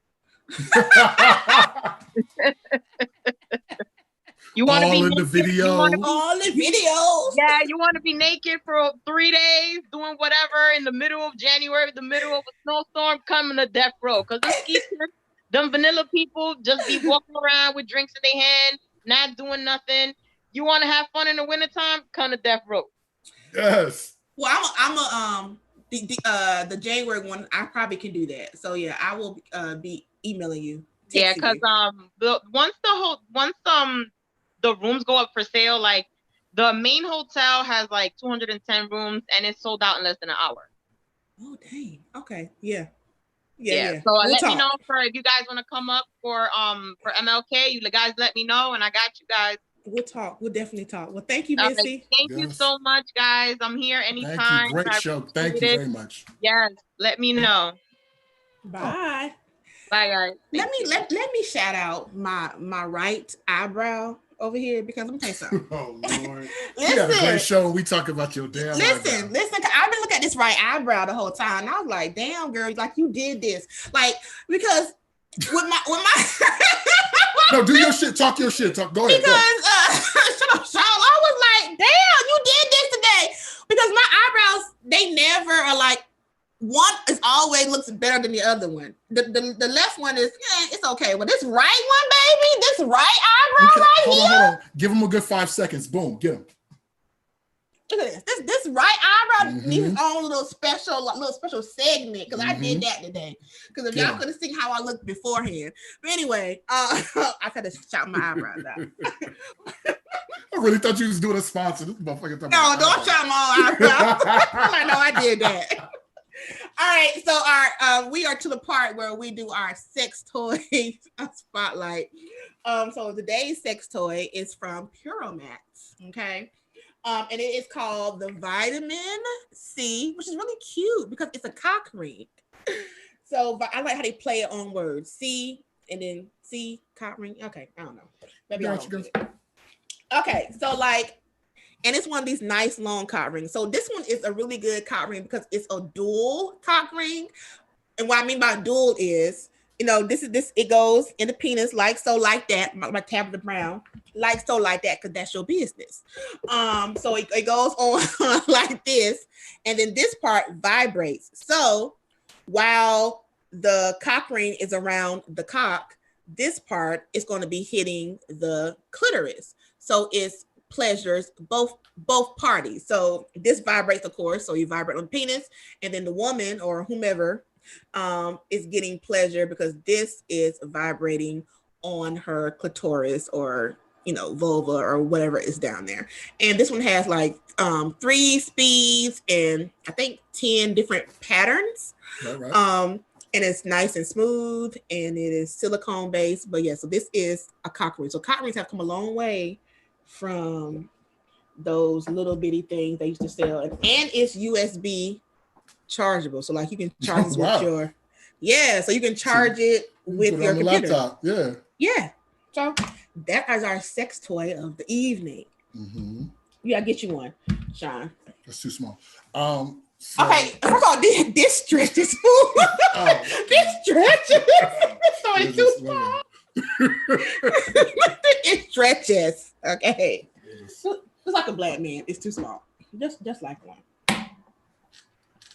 Speaker 4: You want to be
Speaker 3: all in
Speaker 4: naked,
Speaker 3: the video.
Speaker 2: All the videos.
Speaker 4: Yeah, you want to be naked for 3 days, doing whatever in the middle of January, the middle of a snowstorm, coming to death row. Because the ski trips, them vanilla people just be walking around with drinks in their hand, not doing nothing. You want to have fun in the wintertime? Come to death row.
Speaker 3: Yes.
Speaker 2: Well, the January one, I probably can do that. So yeah, I will be emailing you.
Speaker 4: Yeah, because once the rooms go up for sale, like the main hotel has like 210 rooms and it's sold out in less than an hour.
Speaker 2: Oh dang. Okay. Yeah.
Speaker 4: So let me know if you guys want to come up for MLK. You guys let me know and I got you guys.
Speaker 2: We'll talk. We'll definitely talk. Well, thank you, Missy.
Speaker 4: Thank you so much, guys. I'm here anytime.
Speaker 3: Thank you. Great show. Thank you very much.
Speaker 4: Yes. Let me know.
Speaker 2: Bye.
Speaker 4: Bye, guys.
Speaker 2: Let me shout out my right eyebrow over here because I'm telling you something.
Speaker 3: Oh Lord. You got a great show. We talk about your damn
Speaker 2: Listen. I've been looking at this right eyebrow the whole time. And I was like, damn, girl, like you did this. Like, because with my
Speaker 3: no, do your shit, talk your shit. Go ahead.
Speaker 2: Because shut up, Sean. I was like, damn, you did this today. Because my eyebrows, they never are like, one is always looks better than the other one. The left one is, it's okay. But this right one, baby, this right eyebrow
Speaker 3: hold on. Give him a good 5 seconds. Boom, get him.
Speaker 2: Look at this. This right eyebrow needs its own little special segment because I did that today. Because if y'all could have seen how I looked beforehand. But anyway, I had to shout my eyebrows out.
Speaker 3: I really thought you was doing a sponsor. This motherfucker.
Speaker 2: No, don't shout my eyebrows. I know I did that. All right, so we are to the part where we do our sex toy spotlight. So today's sex toy is from Puromax, okay? And it is called the Vitamin C, which is really cute because it's a cock ring. So I like how they play it on words. C and then C, cock ring. Okay, I don't know. Maybe I don't. Okay, so and it's one of these nice long cock rings. So this one is a really good cock ring because it's a dual cock ring. And what I mean by dual is, you know, it goes in the penis like that, my Tabitha Brown, like that, because that's your business. So it goes on like this, and then this part vibrates. So while the cock ring is around the cock, this part is going to be hitting the clitoris. So it's pleasures both parties. So this vibrates, of course. So you vibrate on the penis, and then the woman or whomever is getting pleasure because this is vibrating on her clitoris or, you know, vulva or whatever is down there. And this one has like 3 speeds and I think 10 different patterns. Right. And it's nice and smooth and it is silicone based. But yeah, so this is a cock ring. So cock rings have come a long way from those little bitty things they used to sell, and it's USB chargeable. So like you can charge this with your so you can charge it with your computer.
Speaker 3: Laptop.
Speaker 2: Yeah. So that is our sex toy of the evening. Yeah, I'll get you one, Sean.
Speaker 3: That's too small.
Speaker 2: Okay, first of all, this stretches. This stretches. So it's too small. It stretches. Okay. It's like a black man. It's too small. Just like one.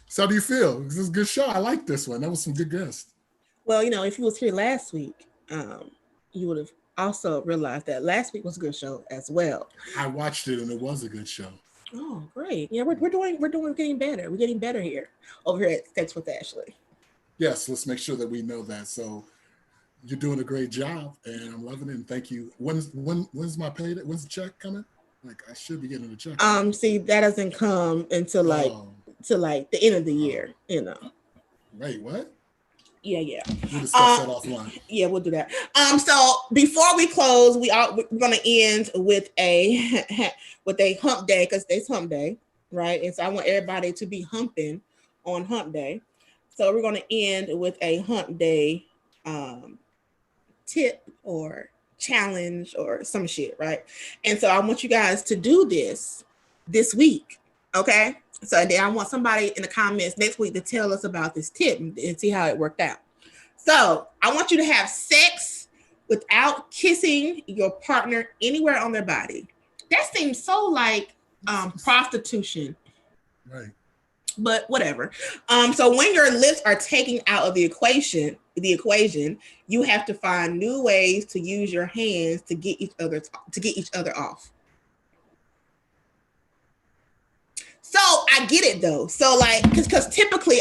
Speaker 3: So how do you feel? This is a good show. I like this one. That was some good guests.
Speaker 2: Well, you know, if you was here last week, you would have also realized that last week was a good show as well.
Speaker 3: I watched it and it was a good show.
Speaker 2: Oh, great. Yeah, we're getting better. We're getting better here over here at Sex with Ashley.
Speaker 3: Yes, let's make sure that we know that. So you're doing a great job and I'm loving it. And thank you. When's my payday? When's the check coming? Like I should be getting the check.
Speaker 2: See, that doesn't come until the end of the year, you know.
Speaker 3: Wait, what?
Speaker 2: Yeah.
Speaker 3: We'll discuss that offline.
Speaker 2: Yeah, we'll do that. So before we close, we're gonna end with a hump day because it's hump day. right? And so I want everybody to be humping on hump day. So we're going to end with a hump day tip or challenge or some shit, right? And so I want you guys to do this week, okay? So then I want somebody in the comments next week to tell us about this tip and see how it worked out. So I want you to have sex without kissing your partner anywhere on their body. That seems so like prostitution.
Speaker 3: Right.
Speaker 2: But whatever. So when your lips are taken out of the equation, you have to find new ways to use your hands to get each other off. So I get it though. So like, because typically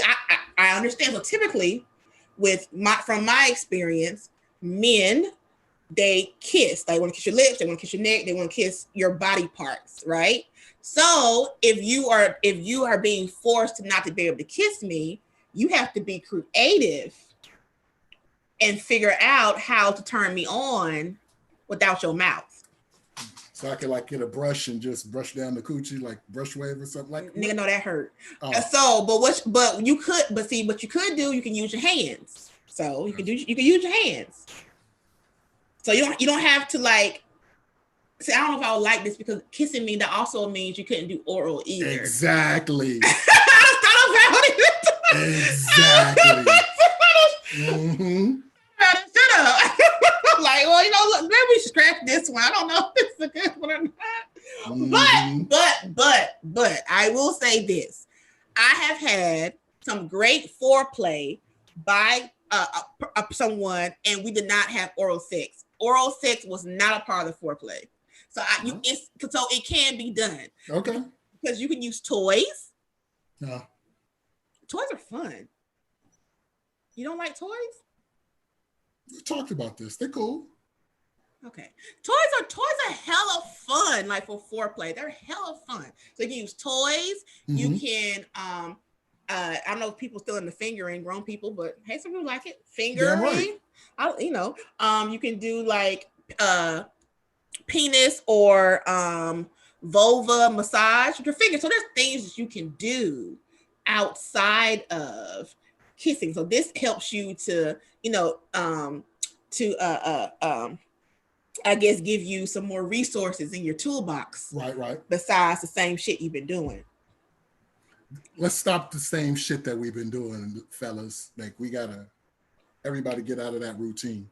Speaker 2: I understand. So typically, from my experience, men, they kiss. They want to kiss your lips. They want to kiss your neck. They want to kiss your body parts, right? So if you are being forced to not to be able to kiss me, you have to be creative and figure out how to turn me on without your mouth.
Speaker 3: So I could like get a brush and just brush down the coochie, like brush wave or something like that.
Speaker 2: Nigga, no, that hurt.
Speaker 3: Oh.
Speaker 2: So, what you could do, you can use your hands. So you can use your hands. So you don't have to like. See, I don't know if I would like this because kissing me, that also means you couldn't do oral either.
Speaker 3: Exactly.
Speaker 2: Exactly.
Speaker 3: Mm-hmm.
Speaker 2: Shut up. I'm like, well, look, maybe we should scratch this one. I don't know if this is a good one or not. Mm-hmm. But I will say this. I have had some great foreplay by someone, and we did not have oral sex. Oral sex was not a part of the foreplay. So so it can be done.
Speaker 3: Okay.
Speaker 2: Because you can use toys.
Speaker 3: Yeah.
Speaker 2: Toys are fun. You don't like toys?
Speaker 3: We talked about this. They're cool. Okay.
Speaker 2: Toys are hella fun, like for foreplay. They're hella fun. So you can use toys. Mm-hmm. You can I don't know if people still in the fingering, grown people, but hey, some people like it. Fingering. Right. You can do like penis or vulva massage with your fingers. So there's things that you can do outside of kissing. So this helps you to, I guess give you some more resources in your toolbox.
Speaker 3: Right.
Speaker 2: Besides the same shit you've been doing.
Speaker 3: Let's stop the same shit that we've been doing, fellas. Like everybody get out of that routine.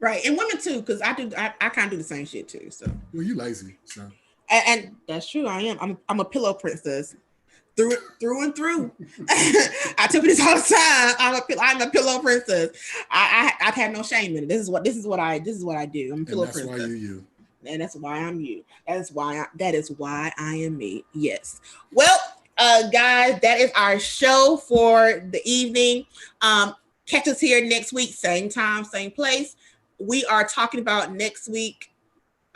Speaker 2: Right, and women too, because I kind of do the same shit too. So
Speaker 3: well, you lazy, so
Speaker 2: and that's true. I am. I'm a pillow princess, through and through. I tell you this all the time. I'm a pillow princess. I've had no shame in it. This is what I do. I'm a pillow princess.
Speaker 3: That's why you.
Speaker 2: And that's why I'm you. That is why I am me. Yes. Well, guys, that is our show for the evening. Catch us here next week, same time, same place. We are talking about next week.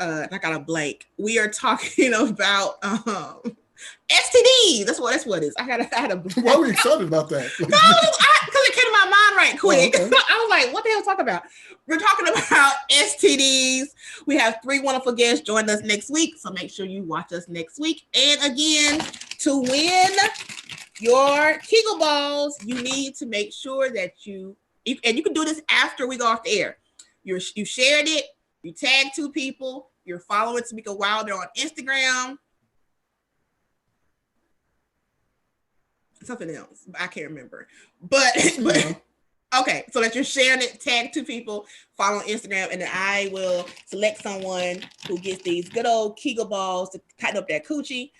Speaker 2: I got a blank. We are talking about STDs. That's what it is. I had a blank.
Speaker 3: Why were you excited about that?
Speaker 2: No, because it came to my mind right quick. Oh, okay. I was like, what the hell talk about? We're talking about STDs. We have 3 wonderful guests joining us next week. So make sure you watch us next week. And again, to win your Kegel balls, you need to make sure that you can do this after we go off the air. You shared it, you tagged 2 people, you're following Tamica Wilder on Instagram. Something else, I can't remember. But okay, so that you're sharing it, tag 2 people, follow on Instagram, and then I will select someone who gets these good old Kegel balls to tighten up that coochie.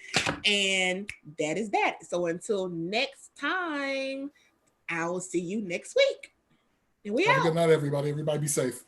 Speaker 2: And that is that. So until next time, I will see you next week. And we out.
Speaker 3: Have a good night, everybody. Everybody be safe.